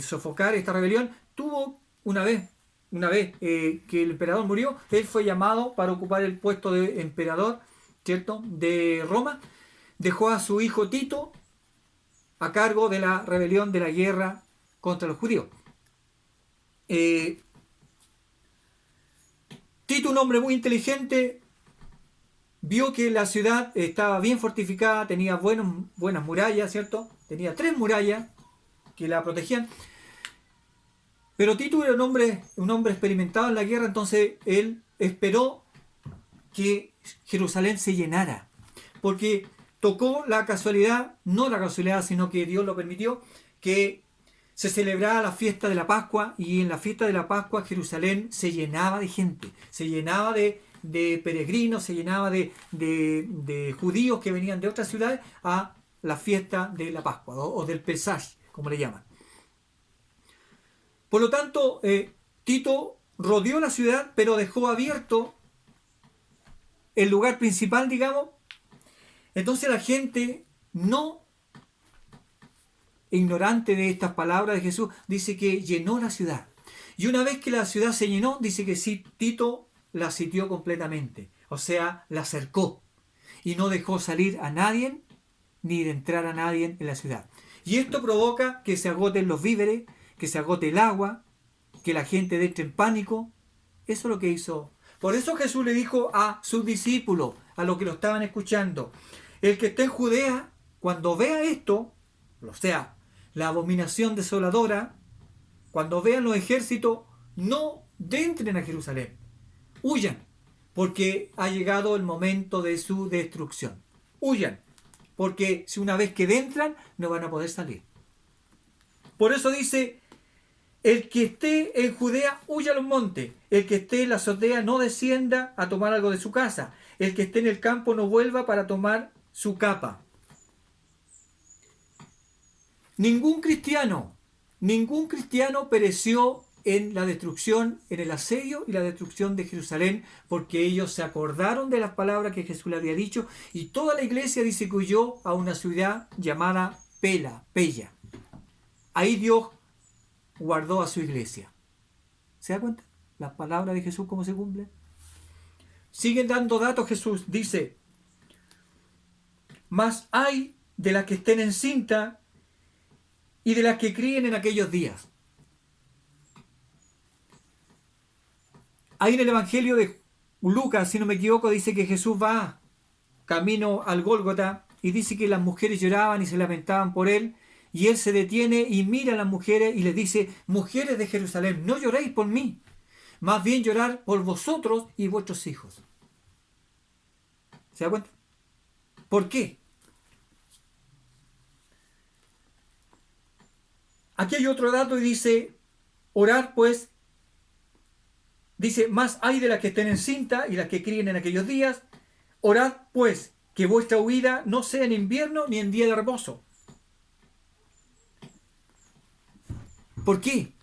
sofocar esta rebelión, tuvo una vez que el emperador murió, él fue llamado para ocupar el puesto de emperador, ¿cierto?, de Roma. Dejó a su hijo Tito a cargo de la rebelión, de la guerra contra los judíos. Tito, un hombre muy inteligente, vio que la ciudad estaba bien fortificada, tenía buenas murallas, ¿cierto? Tenía 3 murallas que la protegían. Pero Tito era un hombre experimentado en la guerra, entonces él esperó que Jerusalén se llenara. Porque tocó la casualidad, no la casualidad, sino que Dios lo permitió, que se celebraba la fiesta de la Pascua, y en la fiesta de la Pascua Jerusalén se llenaba de gente, se llenaba de peregrinos, se llenaba de judíos que venían de otras ciudades a la fiesta de la Pascua, o del Pesaj, como le llaman. Por lo tanto, Tito rodeó la ciudad, pero dejó abierto el lugar principal, digamos. Entonces la gente, no ignorante de estas palabras de Jesús, dice que llenó la ciudad. Y una vez que la ciudad se llenó, dice que sí, Tito la sitió completamente. O sea, la cercó. Y no dejó salir a nadie, ni de entrar a nadie en la ciudad. Y esto provoca que se agoten los víveres, que se agote el agua, que la gente entre en pánico. Eso es lo que hizo. Por eso Jesús le dijo a sus discípulos, a los que lo estaban escuchando, el que esté en Judea, cuando vea esto, o sea, la abominación desoladora, cuando vean los ejércitos, no entren a Jerusalén, huyan, porque ha llegado el momento de su destrucción. Huyan, porque si una vez que entran, no van a poder salir. Por eso dice, el que esté en Judea, huya a los montes. El que esté en la azotea, no descienda a tomar algo de su casa. El que esté en el campo, no vuelva para tomar su capa. Ningún cristiano pereció en la destrucción, en el asedio y la destrucción de Jerusalén, porque ellos se acordaron de las palabras que Jesús le había dicho, y toda la iglesia dice que huyó a una ciudad llamada Pella. Ahí Dios guardó a su iglesia. ¿Se da cuenta? Las palabras de Jesús, ¿cómo se cumplen? Siguen dando datos. Jesús dice, mas hay de las que estén encinta y de las que críen en aquellos días. Ahí en el Evangelio de Lucas, si no me equivoco, dice que Jesús va camino al Gólgota y dice que las mujeres lloraban y se lamentaban por él, y él se detiene y mira a las mujeres y les dice, mujeres de Jerusalén, no lloréis por mí, más bien llorar por vosotros y vuestros hijos. ¿Se da cuenta? ¿Por qué? Aquí hay otro dato y dice, orad pues, dice, más hay de las que estén encinta y las que críen en aquellos días, orad pues que vuestra huida no sea en invierno ni en día de reposo. ¿Por qué?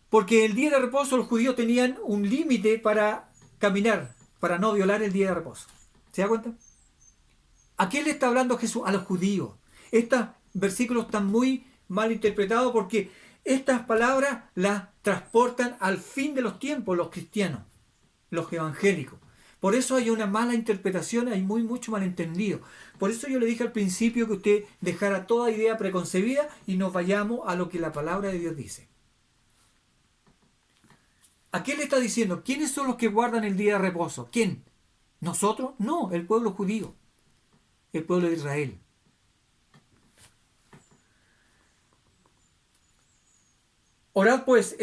Porque el día de reposo los judíos tenían un límite para caminar, para no violar el día de reposo. ¿Se da cuenta? ¿A quién le está hablando Jesús? A los judíos. Estos versículos están muy mal interpretados porque estas palabras las transportan al fin de los tiempos los cristianos, los evangélicos. Por eso hay una mala interpretación, hay mucho malentendido. Por eso yo le dije al principio que usted dejara toda idea preconcebida y nos vayamos a lo que la palabra de Dios dice. ¿A quién le está diciendo? ¿Quiénes son los que guardan el día de reposo? ¿Quién? ¿Nosotros? No, el pueblo judío, el pueblo de Israel. Orad pues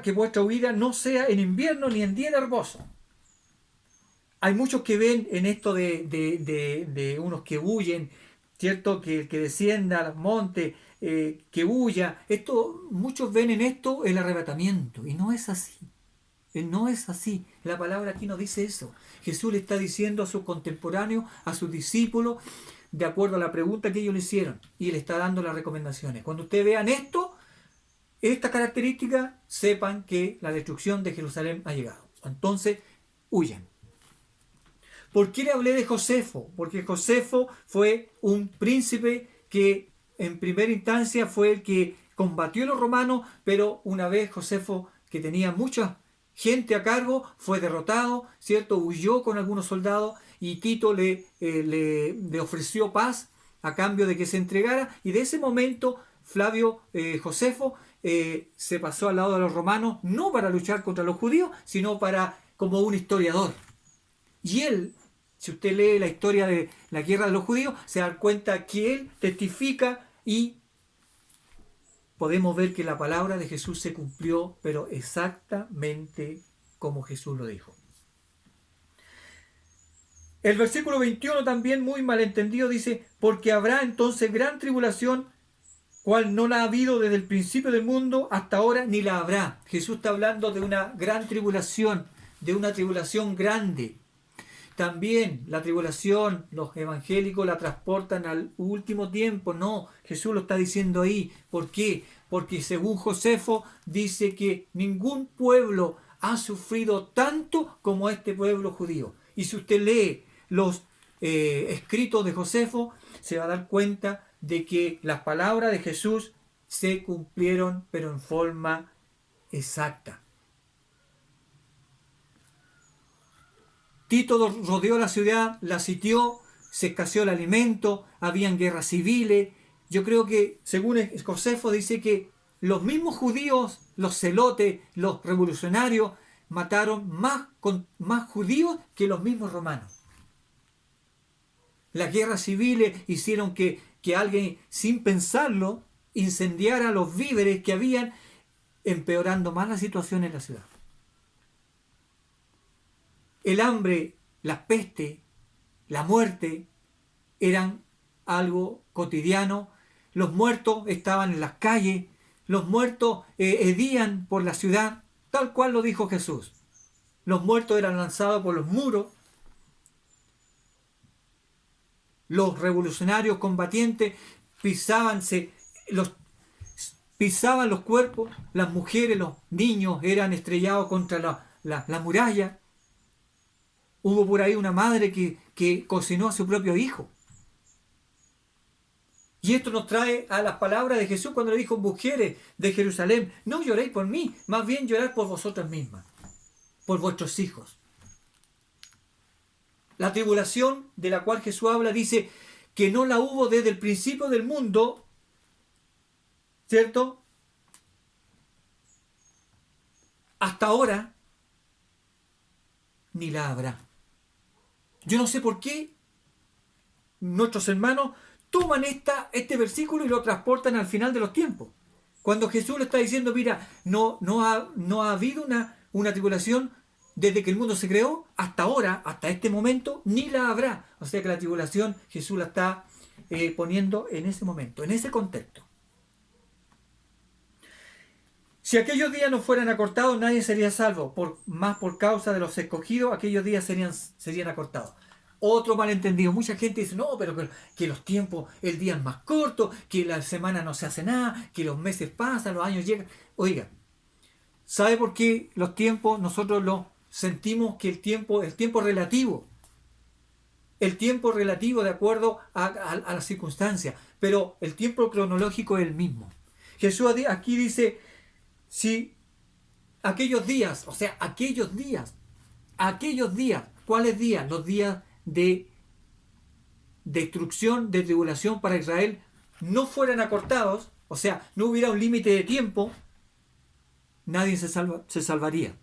que vuestra huida no sea en invierno ni en día de reposo. Hay muchos que ven en esto de unos que huyen, ¿cierto? Que descienda al monte, que huya. Muchos ven en esto el arrebatamiento. Y no es así. No es así. La palabra aquí no dice eso. Jesús le está diciendo a sus contemporáneos, a sus discípulos, de acuerdo a la pregunta que ellos le hicieron. Y le está dando las recomendaciones. Cuando ustedes vean esto, esta característica, sepan que la destrucción de Jerusalén ha llegado. Entonces, huyan. ¿Por qué le hablé de Josefo? Porque Josefo fue un príncipe que en primera instancia fue el que combatió a los romanos, pero una vez Josefo, que tenía mucha gente a cargo, fue derrotado, ¿cierto? Huyó con algunos soldados y Tito le ofreció paz a cambio de que se entregara, y de ese momento Flavio Josefo se pasó al lado de los romanos, no para luchar contra los judíos, sino como un historiador. Y él, si usted lee la historia de la guerra de los judíos, se da cuenta que él testifica y podemos ver que la palabra de Jesús se cumplió, pero exactamente como Jesús lo dijo. El versículo 21 también muy malentendido dice, porque habrá entonces gran tribulación, cual no la ha habido desde el principio del mundo hasta ahora, ni la habrá. Jesús está hablando de una gran tribulación, de una tribulación grande. También la tribulación, los evangélicos la transportan al último tiempo. No, Jesús lo está diciendo ahí. ¿Por qué? Porque según Josefo dice que ningún pueblo ha sufrido tanto como este pueblo judío. Y si usted lee los escritos de Josefo, se va a dar cuenta de que las palabras de Jesús se cumplieron, pero en forma exacta. Tito rodeó la ciudad, la sitió, se escaseó el alimento, habían guerras civiles. Yo creo que, según Josefo, dice que los mismos judíos, los celotes, los revolucionarios, mataron más judíos que los mismos romanos. Las guerras civiles hicieron que alguien, sin pensarlo, incendiara los víveres que habían, empeorando más la situación en la ciudad. El hambre, las pestes, la muerte eran algo cotidiano. Los muertos estaban en las calles, los muertos hedían por la ciudad, tal cual lo dijo Jesús. Los muertos eran lanzados por los muros. Los revolucionarios combatientes pisaban los cuerpos, las mujeres, los niños eran estrellados contra la muralla. Hubo por ahí una madre que cocinó a su propio hijo. Y esto nos trae a las palabras de Jesús cuando le dijo, mujeres de Jerusalén, no lloréis por mí, más bien llorad por vosotras mismas, por vuestros hijos. La tribulación de la cual Jesús habla dice que no la hubo desde el principio del mundo, ¿cierto? Hasta ahora, ni la habrá. Yo no sé por qué nuestros hermanos toman este versículo y lo transportan al final de los tiempos. Cuando Jesús le está diciendo, mira, no ha habido una tribulación desde que el mundo se creó hasta ahora, hasta este momento, ni la habrá. O sea que la tribulación Jesús la está poniendo en ese momento, en ese contexto. Si aquellos días no fueran acortados, nadie sería salvo. Por causa de los escogidos, aquellos días serían acortados. Otro malentendido. Mucha gente dice, no, pero que los tiempos, el día es más corto, que la semana no se hace nada, que los meses pasan, los años llegan. Oiga, ¿sabe por qué los tiempos nosotros lo sentimos que el tiempo relativo? El tiempo relativo de acuerdo a las circunstancias, pero el tiempo cronológico es el mismo. Jesús aquí dice, si aquellos días, o sea, aquellos días, ¿cuáles días? Los días de destrucción, de tribulación para Israel, no fueran acortados, o sea, no hubiera un límite de tiempo, nadie se salvaría.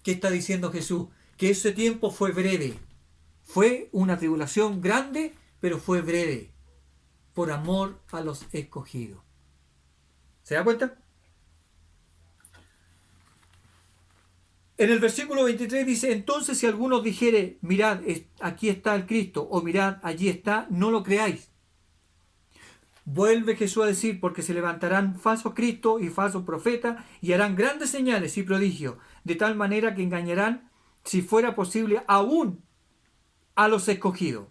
¿Qué está diciendo Jesús? Que ese tiempo fue breve. Fue una tribulación grande, pero fue breve, por amor a los escogidos. ¿Se da cuenta? En el versículo 23 dice, entonces si alguno dijere, mirad, aquí está el Cristo, o mirad, allí está, no lo creáis. Vuelve Jesús a decir, porque se levantarán falsos cristos y falsos profetas, y harán grandes señales y prodigios, de tal manera que engañarán, si fuera posible, aún a los escogidos.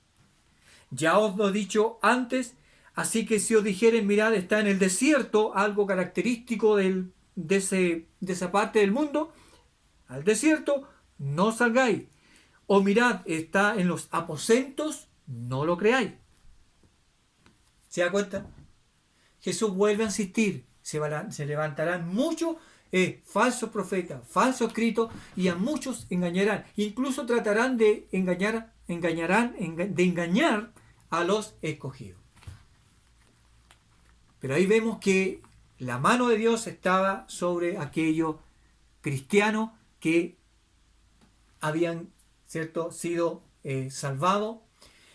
Ya os lo he dicho antes, así que si os dijeren, mirad, está en el desierto, algo característico de esa parte del mundo, al desierto, no salgáis. O mirad, está en los aposentos, no lo creáis. ¿Se da cuenta? Jesús vuelve a insistir, se levantarán muchos falsos profetas, falsos escritos, y a muchos engañarán. Incluso tratarán de engañar a los escogidos. Pero ahí vemos que la mano de Dios estaba sobre aquellos cristianos que habían, ¿cierto?, sido salvados,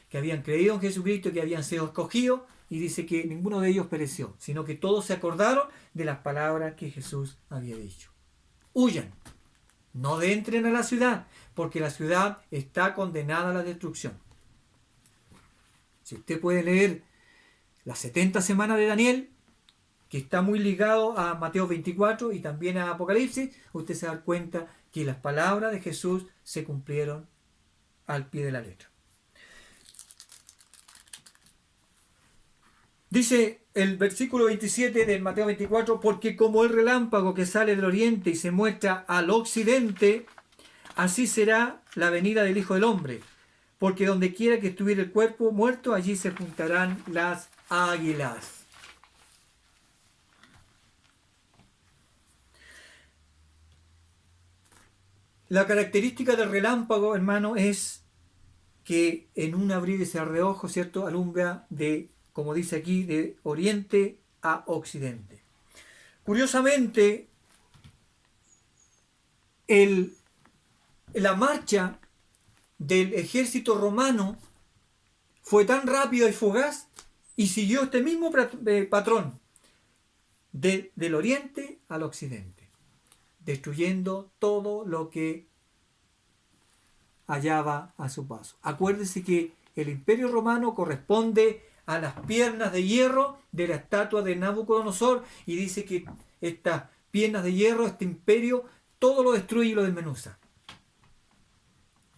que habían creído en Jesucristo, que habían sido escogidos, y dice que ninguno de ellos pereció, sino que todos se acordaron de las palabras que Jesús había dicho. Huyan, no entren a la ciudad, porque la ciudad está condenada a la destrucción. Si usted puede leer las 70 semanas de Daniel, que está muy ligado a Mateo 24 y también a Apocalipsis, usted se da cuenta que las palabras de Jesús se cumplieron al pie de la letra. Dice el versículo 27 del Mateo 24, porque como el relámpago que sale del oriente y se muestra al occidente, así será la venida del Hijo del Hombre. Porque donde quiera que estuviera el cuerpo muerto, allí se juntarán las águilas. La característica del relámpago, hermano, es que en un abrir y cerrar de ojos, ¿cierto?, alumbra de, como dice aquí, de oriente a occidente. Curiosamente, la marcha del ejército romano fue tan rápida y fugaz y siguió este mismo patrón del oriente al occidente, destruyendo todo lo que hallaba a su paso. Acuérdese que el imperio romano corresponde a las piernas de hierro de la estatua de Nabucodonosor, y dice que estas piernas de hierro, este imperio, todo lo destruye y lo desmenuza.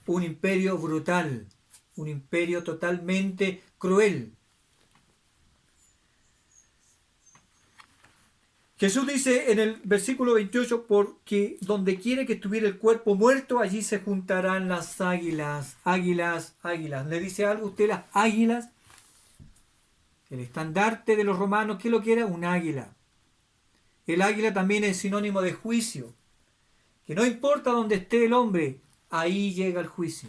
Un imperio brutal, un imperio totalmente cruel. Jesús dice en el versículo 28, porque donde quiere que estuviera el cuerpo muerto, allí se juntarán las águilas. Águilas, águilas. ¿Le dice algo a usted las águilas? El estandarte de los romanos, ¿qué lo que era? Un águila. El águila también es sinónimo de juicio. Que no importa dónde esté el hombre, ahí llega el juicio.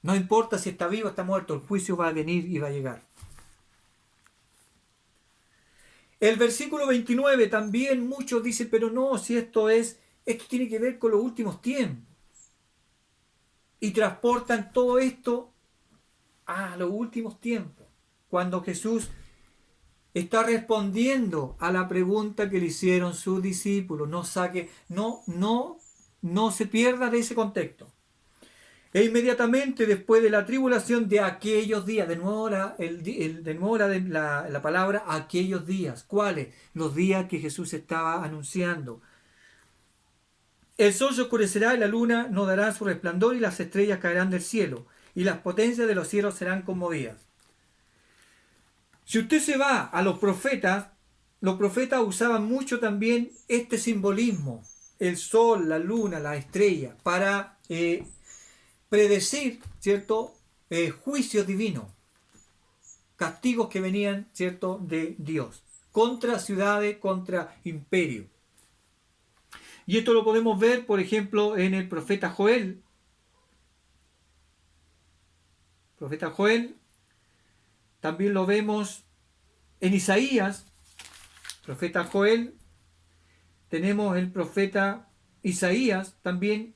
No importa si está vivo o está muerto, el juicio va a venir y va a llegar. El versículo 29 también muchos dicen, pero no, si esto tiene que ver con los últimos tiempos. Y transportan todo esto a los últimos tiempos, cuando Jesús está respondiendo a la pregunta que le hicieron sus discípulos. No se pierda de ese contexto. E inmediatamente después de la tribulación de aquellos días, de nuevo la palabra aquellos días. ¿Cuáles? Los días que Jesús estaba anunciando. El sol se oscurecerá y la luna no dará su resplandor y las estrellas caerán del cielo y las potencias de los cielos serán conmovidas. Si usted se va a los profetas usaban mucho también este simbolismo, el sol, la luna, la estrella, para predecir, ¿cierto?, juicios divinos, castigos que venían, ¿cierto?, de Dios, contra ciudades, contra imperios. Y esto lo podemos ver, por ejemplo, en el profeta Joel. Profeta Joel, también lo vemos en Isaías. Profeta Joel, tenemos el profeta Isaías también.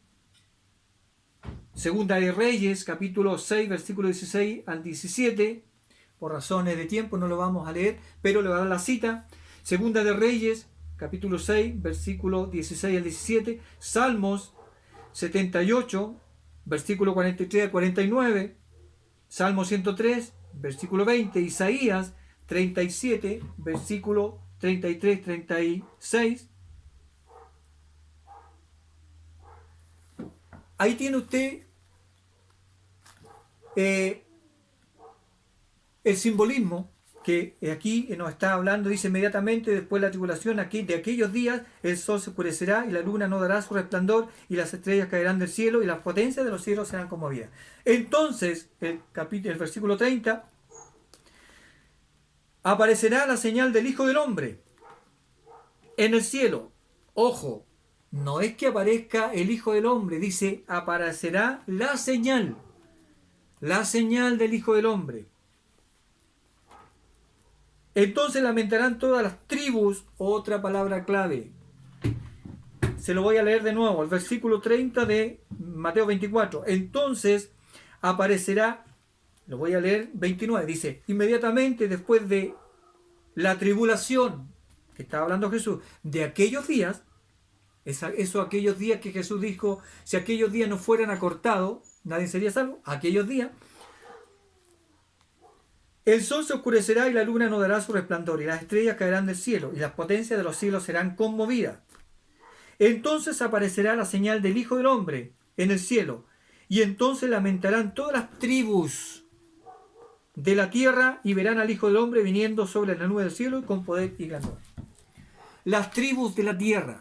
Segunda de Reyes, capítulo 6, versículo 16 al 17. Por razones de tiempo no lo vamos a leer, pero le voy a dar la cita. Segunda de Reyes, capítulo 6, versículo 16 al 17. Salmos 78, versículo 43 al 49. Salmo 103, versículo 20. Isaías 37, versículo 33-36. Ahí tiene usted el simbolismo que aquí nos está hablando. Dice inmediatamente después de la tribulación, aquí de aquellos días el sol se oscurecerá y la luna no dará su resplandor y las estrellas caerán del cielo y las potencias de los cielos serán conmovidas. Entonces el versículo 30, aparecerá la señal del Hijo del Hombre en el cielo. Ojo, no es que aparezca el Hijo del Hombre, dice aparecerá la señal del Hijo del Hombre. Entonces lamentarán todas las tribus, otra palabra clave. Se lo voy a leer de nuevo, el versículo 30 de Mateo 24. Entonces aparecerá, lo voy a leer 29, dice, inmediatamente después de la tribulación, que estaba hablando Jesús, de aquellos días, aquellos días que Jesús dijo, si aquellos días no fueran acortados, nadie sería salvo, aquellos días, el sol se oscurecerá y la luna no dará su resplandor, y las estrellas caerán del cielo, y las potencias de los cielos serán conmovidas. Entonces aparecerá la señal del Hijo del Hombre en el cielo, y entonces lamentarán todas las tribus de la tierra, y verán al Hijo del Hombre viniendo sobre la nube del cielo y con poder y grandor. Las tribus de la tierra,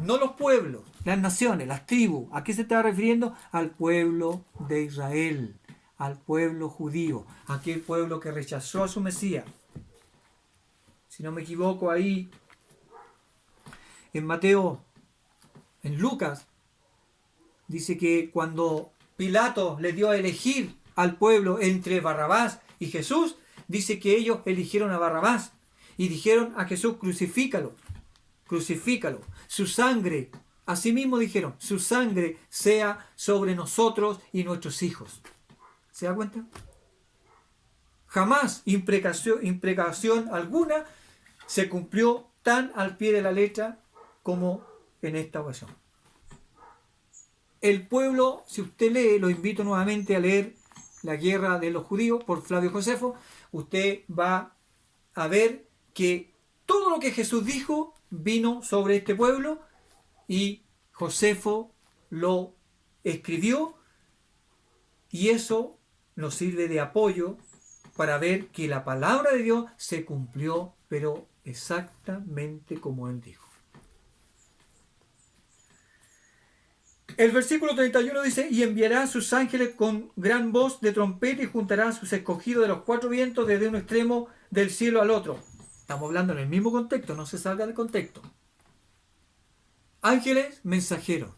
no los pueblos, las naciones, las tribus. ¿A qué se está refiriendo? Al pueblo de Israel, al pueblo judío, aquel pueblo que rechazó a su Mesías. Si no me equivoco, ahí en Mateo, en Lucas, dice que cuando Pilato le dio a elegir al pueblo entre Barrabás y Jesús, dice que ellos eligieron a Barrabás y dijeron a Jesús, crucifícalo, su sangre, asimismo dijeron, su sangre sea sobre nosotros y nuestros hijos. ¿Se da cuenta? Jamás imprecación alguna se cumplió tan al pie de la letra como en esta ocasión. El pueblo, si usted lee, lo invito nuevamente a leer La guerra de los judíos por Flavio Josefo, usted va a ver que todo lo que Jesús dijo vino sobre este pueblo y Josefo lo escribió, y eso nos sirve de apoyo para ver que la palabra de Dios se cumplió, pero exactamente como él dijo. El versículo 31 dice, y enviará a sus ángeles con gran voz de trompeta y juntará a sus escogidos de los cuatro vientos desde un extremo del cielo al otro. Estamos hablando en el mismo contexto, no se salga del contexto. Ángeles mensajeros.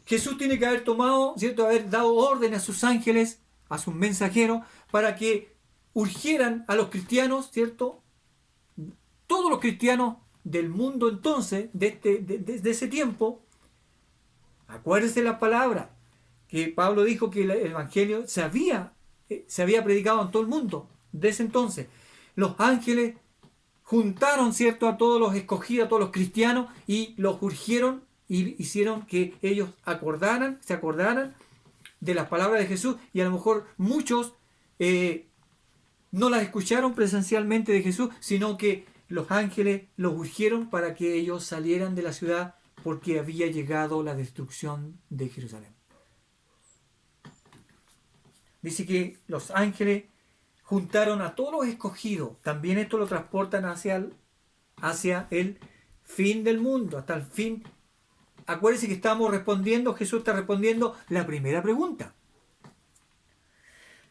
Jesús tiene que haber tomado, ¿cierto?, haber dado orden a sus ángeles, a sus mensajeros, para que urgieran a los cristianos, ¿cierto? Todos los cristianos del mundo entonces, de ese tiempo, acuérdense la palabra que Pablo dijo que el evangelio se había predicado en todo el mundo de ese entonces. Los ángeles juntaron, ¿cierto?, a todos los escogidos, a todos los cristianos, y los urgieron y hicieron que ellos se acordaran de las palabras de Jesús, y a lo mejor muchos no las escucharon presencialmente de Jesús, sino que los ángeles los urgieron para que ellos salieran de la ciudad porque había llegado la destrucción de Jerusalén. Dice que los ángeles juntaron a todos los escogidos. También esto lo transportan hacia el fin del mundo, hasta el fin. Acuérdense que Jesús está respondiendo la primera pregunta.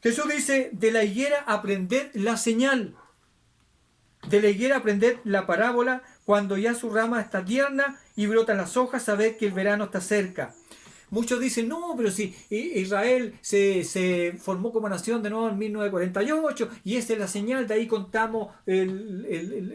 Jesús dice, de la higuera aprended la señal. De la higuera aprended la parábola, cuando ya su rama está tierna y brotan las hojas, sabed que el verano está cerca. Muchos dicen, no, pero si Israel se formó como nación de nuevo en 1948 y esa es la señal, de ahí contamos,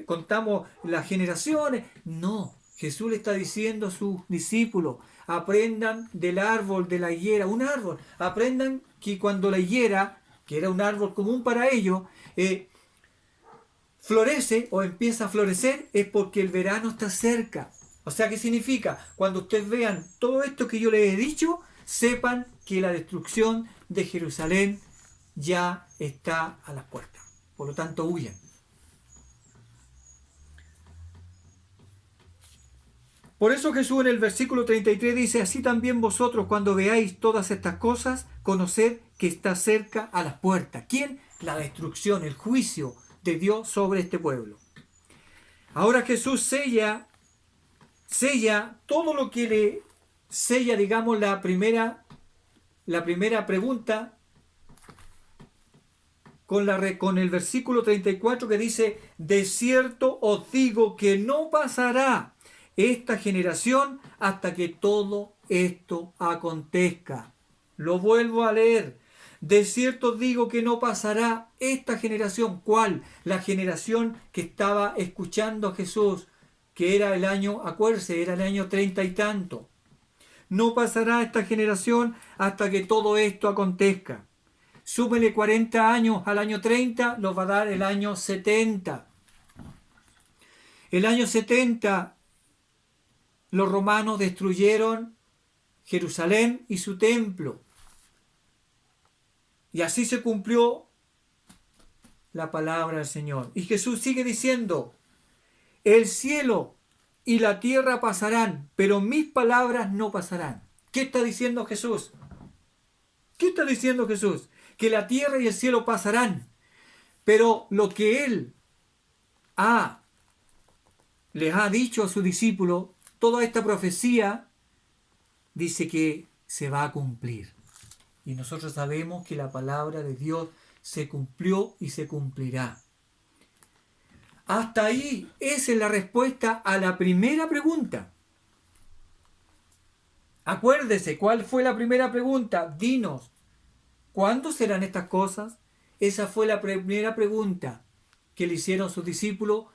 contamos las generaciones. No, Jesús le está diciendo a sus discípulos, aprendan del árbol de la higuera, un árbol. Aprendan que cuando la higuera, que era un árbol común para ellos, florece o empieza a florecer, es porque el verano está cerca. O sea, ¿qué significa? Cuando ustedes vean todo esto que yo les he dicho, sepan que la destrucción de Jerusalén ya está a las puertas. Por lo tanto, huyan. Por eso Jesús en el versículo 33 dice, así también vosotros cuando veáis todas estas cosas, conoced que está cerca a las puertas. ¿Quién? La destrucción, el juicio de Dios sobre este pueblo. Ahora Jesús sella todo lo que le sella, digamos, la primera pregunta con el versículo 34 que dice, de cierto os digo que no pasará esta generación hasta que todo esto acontezca. Lo vuelvo a leer. De cierto os digo que no pasará esta generación. ¿Cuál? La generación que estaba escuchando a Jesús, que era el año, acuérdense, era el año 30 y tanto. No pasará esta generación hasta que todo esto acontezca. Súmele 40 años al año 30, nos va a dar el año 70. El año 70, los romanos destruyeron Jerusalén y su templo. Y así se cumplió la palabra del Señor. Y Jesús sigue diciendo, el cielo y la tierra pasarán, pero mis palabras no pasarán. ¿Qué está diciendo Jesús? ¿Qué está diciendo Jesús? Que la tierra y el cielo pasarán, pero lo que Él les ha dicho a sus discípulos, toda esta profecía, dice que se va a cumplir. Y nosotros sabemos que la palabra de Dios se cumplió y se cumplirá. Hasta ahí, esa es la respuesta a la primera pregunta. Acuérdese, ¿cuál fue la primera pregunta? Dinos, ¿cuándo serán estas cosas? Esa fue la primera pregunta que le hicieron sus discípulos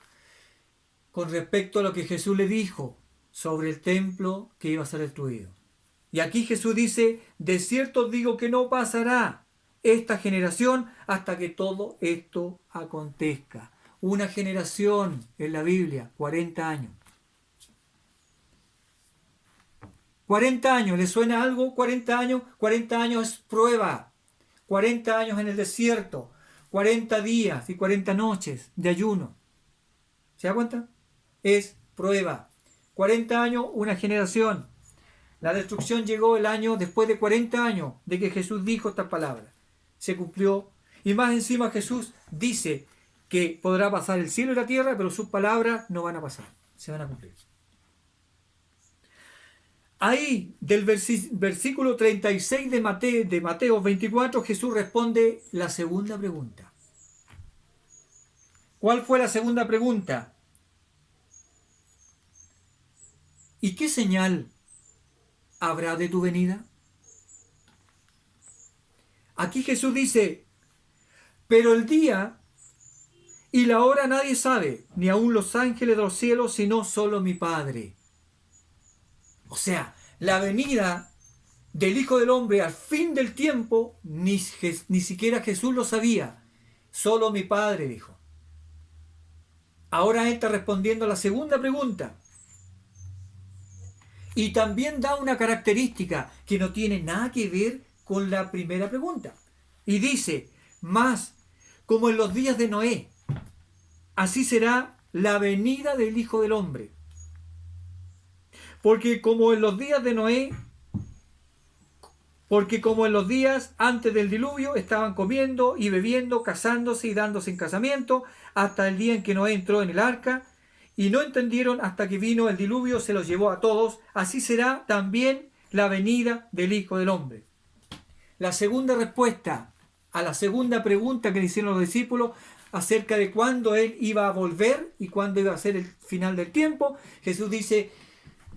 con respecto a lo que Jesús le dijo sobre el templo que iba a ser destruido. Y aquí Jesús dice, de cierto os digo que no pasará esta generación hasta que todo esto acontezca. Una generación en la Biblia, 40 años. 40 años, ¿le suena algo? 40 años, 40 años es prueba. 40 años en el desierto, 40 días y 40 noches de ayuno. ¿Se da cuenta? Es prueba. 40 años, una generación. La destrucción llegó el año después de 40 años de que Jesús dijo estas palabras. Se cumplió. Y más encima Jesús dice que podrá pasar el cielo y la tierra, pero sus palabras no van a pasar. Se van a cumplir. Ahí, del versículo 36 de Mateo 24, Jesús responde la segunda pregunta. ¿Cuál fue la segunda pregunta? ¿Y qué señal habrá de tu venida? Aquí Jesús dice, pero el día y la hora nadie sabe, ni aun los ángeles de los cielos, sino solo mi Padre. O sea, la venida del Hijo del Hombre al fin del tiempo, ni siquiera Jesús lo sabía. Solo mi Padre dijo. Ahora él está respondiendo a la segunda pregunta. Y también da una característica que no tiene nada que ver con la primera pregunta. Y dice, más como en los días de Noé, así será la venida del Hijo del Hombre. Porque como en los días de Noé, porque como en los días antes del diluvio estaban comiendo y bebiendo, casándose y dándose en casamiento, hasta el día en que Noé entró en el arca, y no entendieron hasta que vino el diluvio, se los llevó a todos, así será también la venida del Hijo del Hombre. La segunda respuesta a la segunda pregunta que le hicieron los discípulos acerca de cuándo Él iba a volver y cuándo iba a ser el final del tiempo, Jesús dice,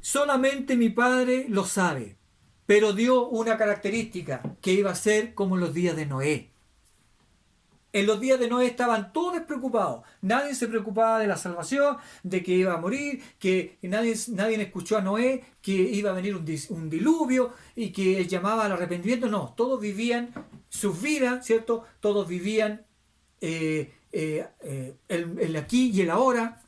solamente mi Padre lo sabe, pero dio una característica, que iba a ser como en los días de Noé. En los días de Noé estaban todos despreocupados. Nadie se preocupaba de la salvación, de que iba a morir, que nadie escuchó a Noé, que iba a venir un diluvio y que él llamaba al arrepentimiento. No, todos vivían sus vidas, ¿cierto? Todos vivían el aquí y el ahora.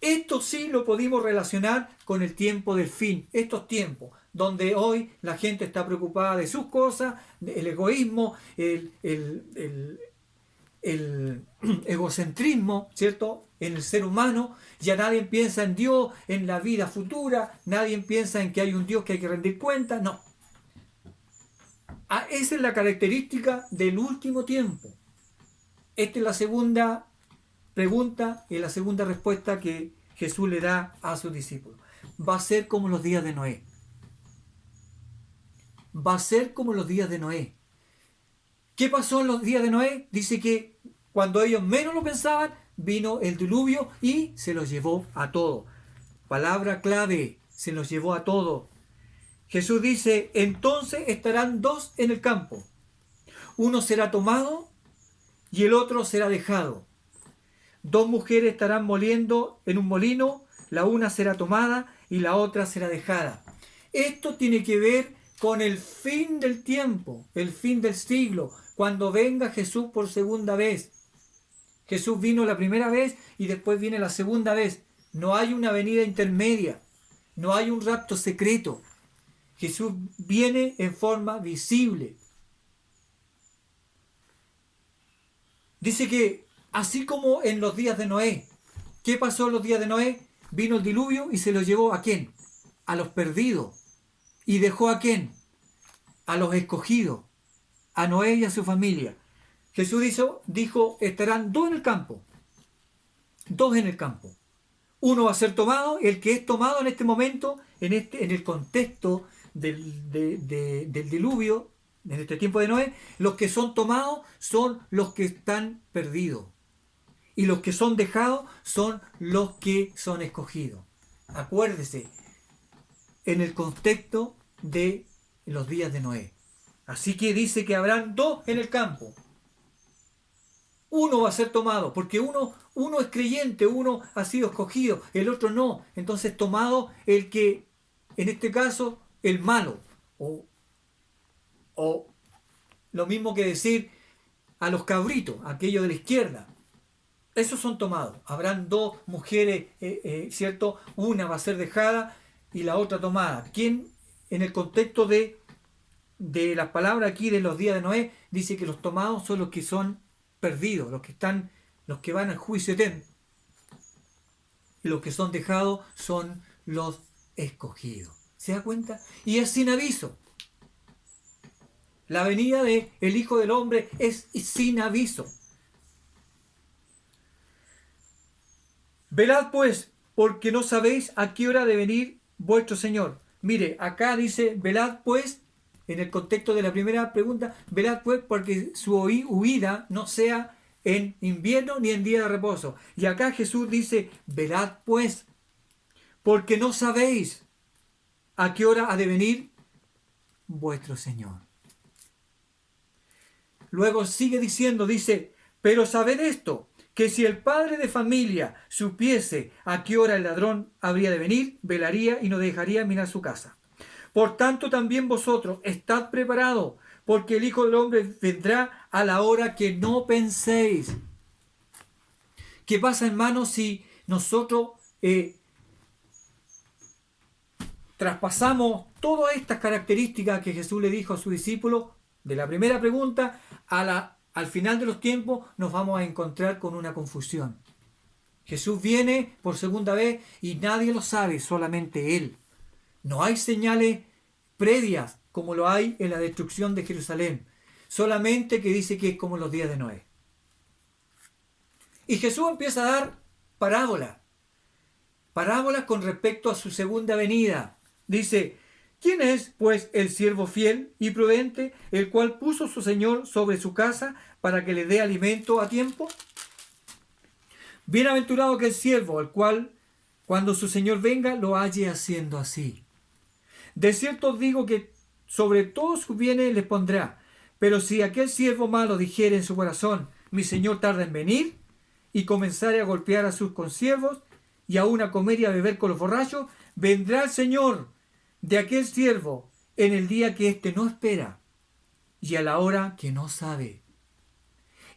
Esto sí lo pudimos relacionar con el tiempo del fin, estos tiempos, donde hoy la gente está preocupada de sus cosas, el egoísmo, el egocentrismo, ¿cierto? En el ser humano, ya nadie piensa en Dios, en la vida futura, nadie piensa en que hay un Dios que hay que rendir cuentas, no. Esa es la característica del último tiempo. Esta es la segunda pregunta y la segunda respuesta que Jesús le da a sus discípulos. Va a ser como los días de Noé. Va a ser como los días de Noé. ¿Qué pasó en los días de Noé? Dice que cuando ellos menos lo pensaban, vino el diluvio y se los llevó a todos. Palabra clave, se los llevó a todos. Jesús dice, entonces estarán dos en el campo. Uno será tomado y el otro será dejado. Dos mujeres estarán moliendo en un molino, la una será tomada y la otra será dejada. Esto tiene que ver con el fin del tiempo, el fin del siglo, cuando venga Jesús por segunda vez. Jesús vino la primera vez y después viene la segunda vez. No hay una venida intermedia, no hay un rapto secreto. Jesús viene en forma visible. Dice que así como en los días de Noé, ¿qué pasó en los días de Noé? Vino el diluvio y se lo llevó ¿a quién? A los perdidos. ¿Y dejó a quién? A los escogidos, a Noé y a su familia. Jesús dijo, estarán dos en el campo. Dos en el campo. Uno va a ser tomado, el que es tomado en este momento, en el contexto del diluvio, en este tiempo de Noé, los que son tomados son los que están perdidos. Y los que son dejados son los que son escogidos. Acuérdese, en el contexto de los días de Noé. Así que dice que habrán dos en el campo. Uno va a ser tomado, porque uno es creyente, uno ha sido escogido, el otro no. Entonces tomado el que, en este caso, el malo. O lo mismo que decir a los cabritos, aquellos de la izquierda. Esos son tomados. Habrán dos mujeres, ¿cierto? Una va a ser dejada y la otra tomada. ¿Quién, en el contexto de las palabras aquí de los días de Noé, dice que los tomados son los que son perdidos, los que van al juicio eterno? Y los que son dejados son los escogidos. ¿Se da cuenta? Y es sin aviso. La venida del Hijo del Hombre es sin aviso. Velad pues, porque no sabéis a qué hora de venir vuestro Señor. Mire, acá dice, velad pues, en el contexto de la primera pregunta, velad pues porque su huida no sea en invierno ni en día de reposo. Y acá Jesús dice, velad pues, porque no sabéis a qué hora ha de venir vuestro Señor. Luego sigue diciendo, dice, pero sabed esto, que si el padre de familia supiese a qué hora el ladrón habría de venir, velaría y no dejaría mirar su casa. Por tanto, también vosotros estad preparados, porque el Hijo del Hombre vendrá a la hora que no penséis. ¿Qué pasa, hermanos, si nosotros traspasamos todas estas características que Jesús le dijo a sus discípulos de la primera pregunta al final de los tiempos? Nos vamos a encontrar con una confusión. Jesús viene por segunda vez y nadie lo sabe, solamente Él. No hay señales previas como lo hay en la destrucción de Jerusalén. Solamente que dice que es como los días de Noé. Y Jesús empieza a dar parábolas. Parábolas con respecto a su segunda venida. Dice, ¿quién es, pues, el siervo fiel y prudente, el cual puso su señor sobre su casa para que le dé alimento a tiempo? Bienaventurado que el siervo, el cual, cuando su señor venga, lo halle haciendo así. De cierto os digo que sobre todos sus bienes les pondrá. Pero si aquel siervo malo dijere en su corazón, mi señor tarda en venir, y comenzare a golpear a sus consiervos, y aún a comer y a beber con los borrachos, vendrá el Señor de aquel siervo en el día que éste no espera, y a la hora que no sabe.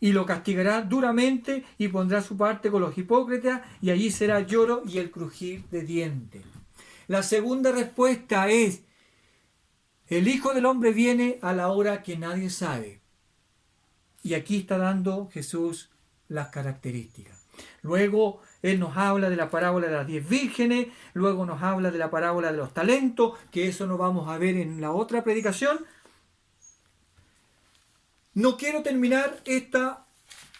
Y lo castigará duramente, y pondrá su parte con los hipócritas, y allí será lloro y el crujir de dientes. La segunda respuesta es, el Hijo del Hombre viene a la hora que nadie sabe. Y aquí está dando Jesús las características. Luego Él nos habla de la parábola de las 10 vírgenes, luego nos habla de la parábola de los talentos, que eso no vamos a ver en la otra predicación. No quiero terminar esta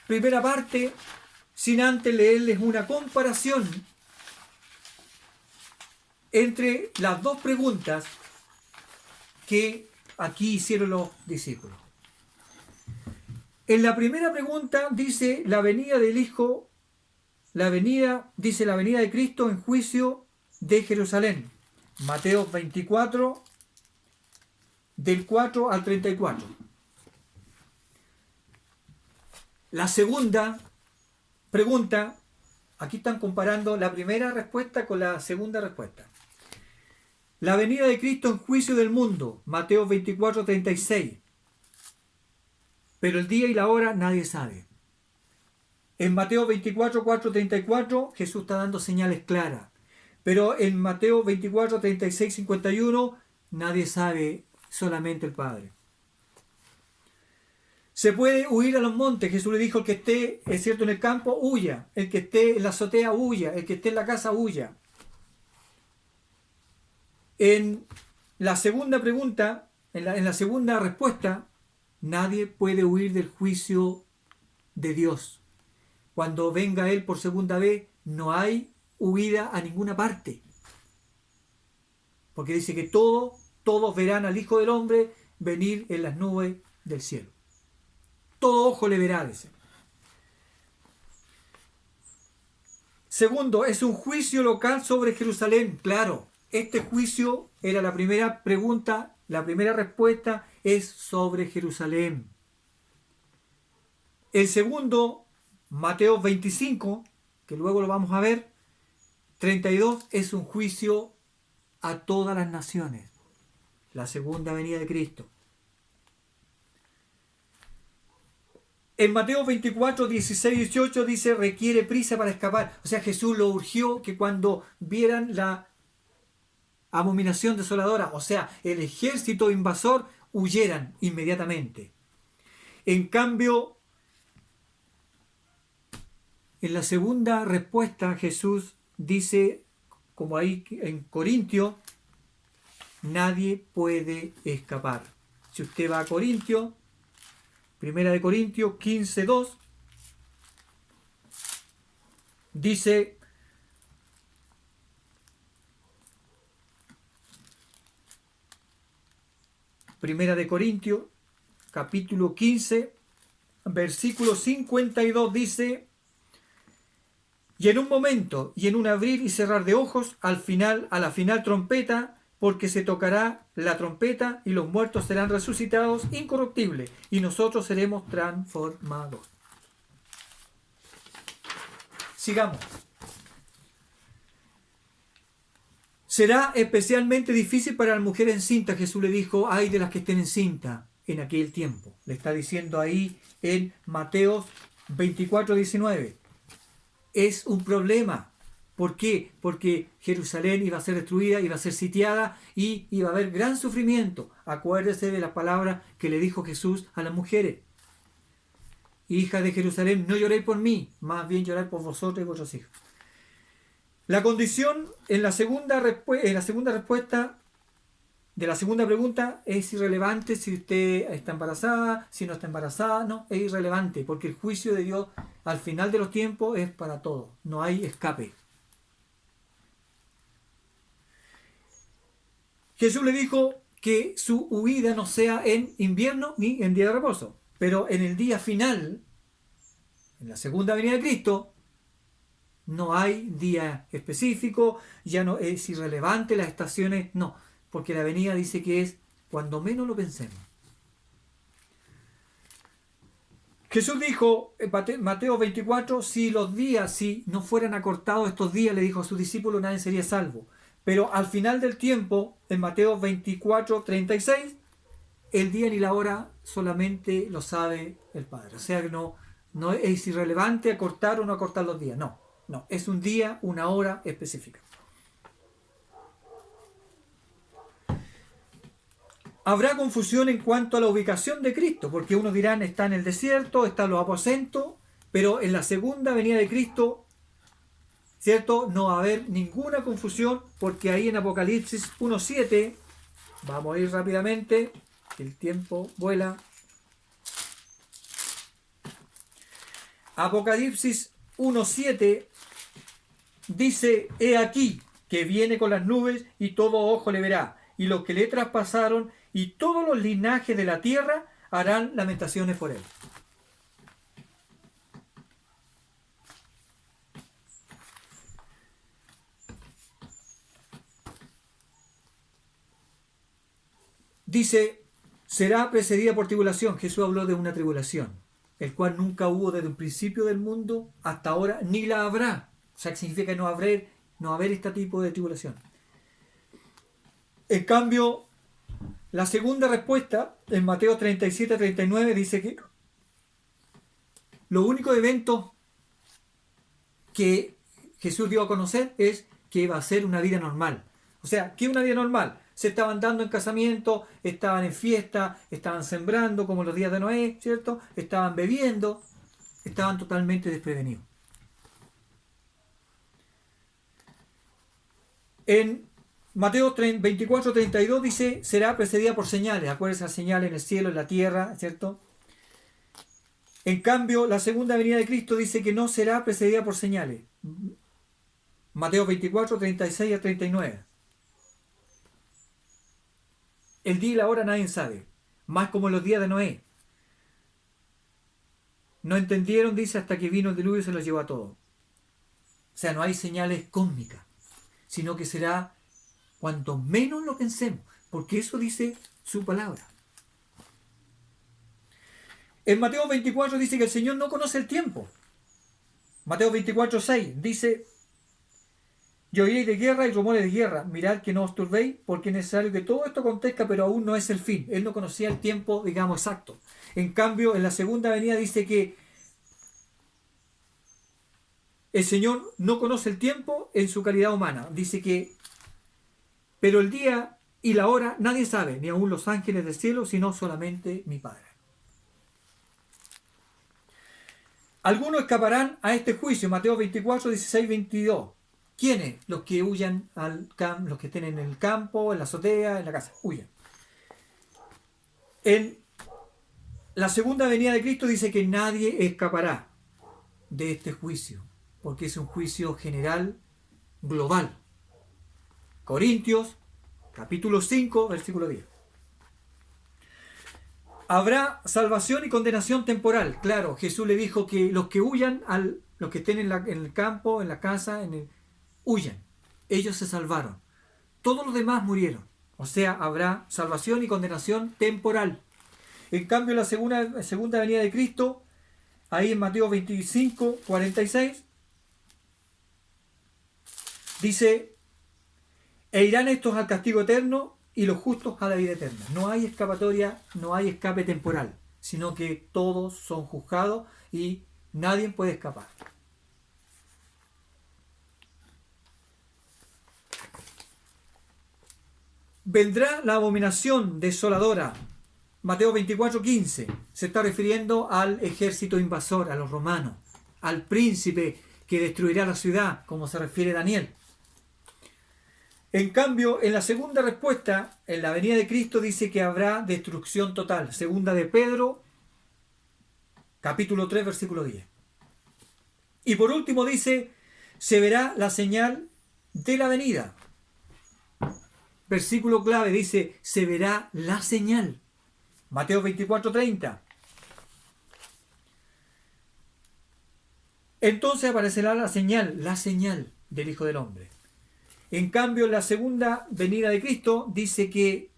primera parte sin antes leerles una comparación entre las dos preguntas que aquí hicieron los discípulos. En la primera pregunta dice la venida del Hijo, dice la venida de Cristo en juicio de Jerusalén. Mateo 24, del 4 al 34. La segunda pregunta, aquí están comparando la primera respuesta con la segunda respuesta. La venida de Cristo en juicio del mundo, Mateo 24, 36. Pero el día y la hora nadie sabe. En Mateo 24, 4, 34, Jesús está dando señales claras. Pero en Mateo 24, 36, 51, nadie sabe, solamente el Padre. Se puede huir a los montes. Jesús le dijo, el que esté, es cierto, en el campo, huya. El que esté en la azotea, huya. El que esté en la casa, huya. En la segunda pregunta, en la segunda respuesta, nadie puede huir del juicio de Dios. Cuando venga Él por segunda vez, no hay huida a ninguna parte. Porque dice que todos verán al Hijo del Hombre venir en las nubes del cielo. Todo ojo le verá, dice. Segundo, es un juicio local sobre Jerusalén. Claro, este juicio era la primera pregunta, la primera respuesta es sobre Jerusalén. El segundo, Mateo 25, que luego lo vamos a ver, 32, es un juicio a todas las naciones. La segunda venida de Cristo. En Mateo 24, 16, 18 dice, requiere prisa para escapar. O sea, Jesús lo urgió que cuando vieran la abominación desoladora, o sea, el ejército invasor, huyeran inmediatamente. En cambio, en la segunda respuesta Jesús dice, como ahí en Corintio, nadie puede escapar. Si usted va a Corintio, Primera de Corintios 15, 2, dice, Primera de Corintios, capítulo 15, versículo 52, dice, y en un momento, y en un abrir y cerrar de ojos, a la final trompeta, porque se tocará la trompeta y los muertos serán resucitados incorruptibles y nosotros seremos transformados. Sigamos. Será especialmente difícil para las mujeres encintas. Jesús le dijo, ay de las que estén encintas en aquel tiempo. Le está diciendo ahí en Mateo 24, 19. Es un problema. ¿Por qué? Porque Jerusalén iba a ser destruida, iba a ser sitiada y iba a haber gran sufrimiento. Acuérdese de las palabras que le dijo Jesús a las mujeres. Hijas de Jerusalén, no lloréis por mí, más bien llorar por vosotros y vuestros hijos. La condición en la segunda respuesta de la segunda pregunta es irrelevante si usted está embarazada, si no está embarazada, no, es irrelevante, porque el juicio de Dios al final de los tiempos es para todos, no hay escape. Jesús le dijo que su huida no sea en invierno ni en día de reposo, pero en el día final, en la segunda venida de Cristo, no hay día específico, ya no es irrelevante las estaciones, no, porque la venida dice que es cuando menos lo pensemos. Jesús dijo en Mateo 24, si no fueran acortados estos días, le dijo a sus discípulos, nadie sería salvo. Pero al final del tiempo, en Mateo 24, 36, el día ni la hora solamente lo sabe el Padre. O sea que no es irrelevante acortar o no acortar los días, no, es un día, una hora específica. Habrá confusión en cuanto a la ubicación de Cristo, porque unos dirán está en el desierto, está en los aposentos, pero en la segunda venida de Cristo, ¿cierto? No va a haber ninguna confusión, porque ahí en Apocalipsis 1.7, vamos a ir rápidamente, el tiempo vuela. Apocalipsis 1.7 dice, he aquí que viene con las nubes y todo ojo le verá, y los que le traspasaron y todos los linajes de la tierra harán lamentaciones por él. Dice, será precedida por tribulación. Jesús habló de una tribulación, el cual nunca hubo desde el principio del mundo hasta ahora, ni la habrá. O sea, que significa que no haber este tipo de tribulación. En cambio, la segunda respuesta, en Mateo 37-39, dice que lo único evento que Jesús dio a conocer es que iba a ser una vida normal. O sea, ¿qué es una vida normal? Se estaban dando en casamiento, estaban en fiesta, estaban sembrando como los días de Noé, ¿cierto? Estaban bebiendo, estaban totalmente desprevenidos. En Mateo 24-32 dice, será precedida por señales. Acuérdense, señales en el cielo, en la tierra, ¿cierto? En cambio, la segunda venida de Cristo dice que no será precedida por señales. Mateo 24-36-39. El día y la hora nadie sabe, más como los días de Noé. No entendieron, dice, hasta que vino el diluvio y se los llevó a todos. O sea, no hay señales cósmicas, sino que será cuanto menos lo pensemos, porque eso dice su palabra. En Mateo 24 dice que el Señor no conoce el tiempo. Mateo 24:6 dice, y oiréis de guerra y rumores de guerra, mirad que no os turbéis, porque es necesario que todo esto acontezca, pero aún no es el fin. Él no conocía el tiempo, digamos, exacto. En cambio, en la segunda venida dice que el Señor no conoce el tiempo en su calidad humana. Dice que pero el día y la hora nadie sabe, ni aun los ángeles del cielo, sino solamente mi Padre. Algunos escaparán a este juicio. Mateo 24, 16, 22. ¿Quiénes? Los que huyan los que estén en el campo, en la azotea, en la casa. Huyan. En la segunda venida de Cristo dice que nadie escapará de este juicio, porque es un juicio general, global. Corintios, capítulo 5, versículo 10. Habrá salvación y condenación temporal. Claro, Jesús le dijo que los que huyan, los que estén en el campo, en la casa, huyan. Ellos se salvaron. Todos los demás murieron. O sea, habrá salvación y condenación temporal. En cambio, la segunda venida de Cristo, ahí en Mateo 25, 46, dice, e irán estos al castigo eterno y los justos a la vida eterna. No hay escapatoria, no hay escape temporal, sino que todos son juzgados y nadie puede escapar. Vendrá la abominación desoladora. Mateo 24:15 se está refiriendo al ejército invasor, a los romanos, al príncipe que destruirá la ciudad, como se refiere Daniel. En cambio, en la segunda respuesta, en la venida de Cristo, dice que habrá destrucción total. Segunda de Pedro, capítulo 3, versículo 10. Y por último dice, se verá la señal de la venida. Versículo clave dice, se verá la señal. Mateo 24, 30. Entonces aparecerá la señal del Hijo del Hombre. En cambio, en la segunda venida de Cristo dice que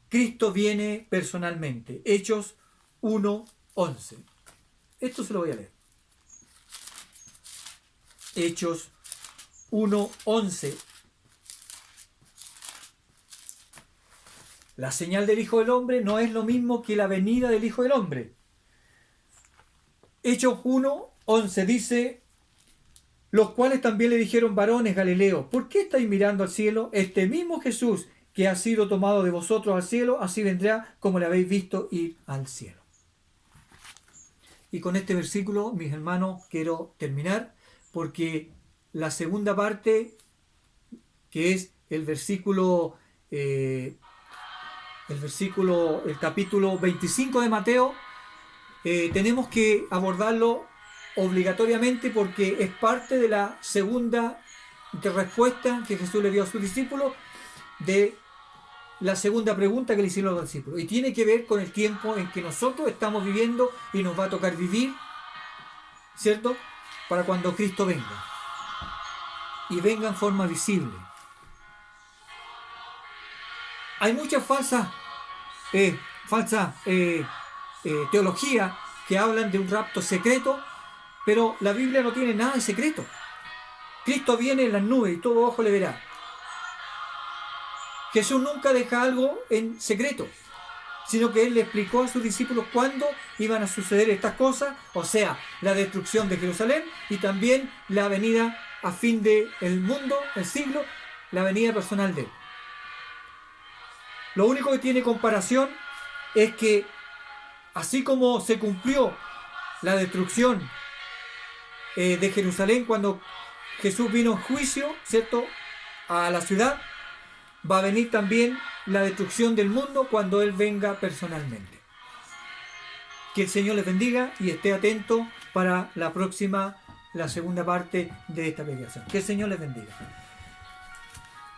Cristo viene personalmente. Hechos 1:11. Esto se lo voy a leer. Hechos 1:11. La señal del Hijo del Hombre no es lo mismo que la venida del Hijo del Hombre. Hechos 1:11 dice, los cuales también le dijeron, varones Galileos, ¿por qué estáis mirando al cielo? Este mismo Jesús que ha sido tomado de vosotros al cielo, así vendrá como le habéis visto ir al cielo. Y con este versículo, mis hermanos, quiero terminar, porque la segunda parte, que es el capítulo 25 de Mateo, tenemos que abordarlo obligatoriamente porque es parte de la segunda respuesta que Jesús le dio a sus discípulos, de la segunda pregunta que le hicieron los discípulos, y tiene que ver con el tiempo en que nosotros estamos viviendo y nos va a tocar vivir, ¿cierto?, para cuando Cristo venga, y venga en forma visible. Hay muchas falsas teologías que hablan de un rapto secreto, pero la Biblia no tiene nada de secreto. Cristo viene en las nubes y todo ojo le verá. Jesús nunca deja algo en secreto, sino que Él le explicó a sus discípulos cuándo iban a suceder estas cosas, o sea, la destrucción de Jerusalén y también la venida a fin del mundo, el siglo, la venida personal de Él. Lo único que tiene comparación es que así como se cumplió la destrucción de Jerusalén cuando Jesús vino en juicio, ¿cierto?, a la ciudad, va a venir también la destrucción del mundo cuando Él venga personalmente. Que el Señor les bendiga y esté atento para la segunda parte de esta predicación. Que el Señor les bendiga.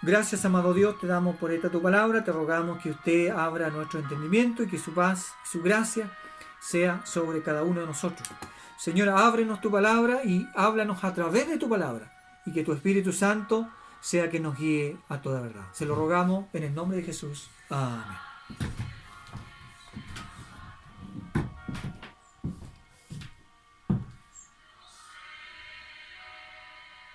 Gracias, amado Dios, te damos por esta tu palabra, te rogamos que usted abra nuestro entendimiento y que su paz, su gracia sea sobre cada uno de nosotros. Señor, ábrenos tu palabra y háblanos a través de tu palabra, y que tu Espíritu Santo sea que nos guíe a toda verdad. Se lo rogamos en el nombre de Jesús. Amén.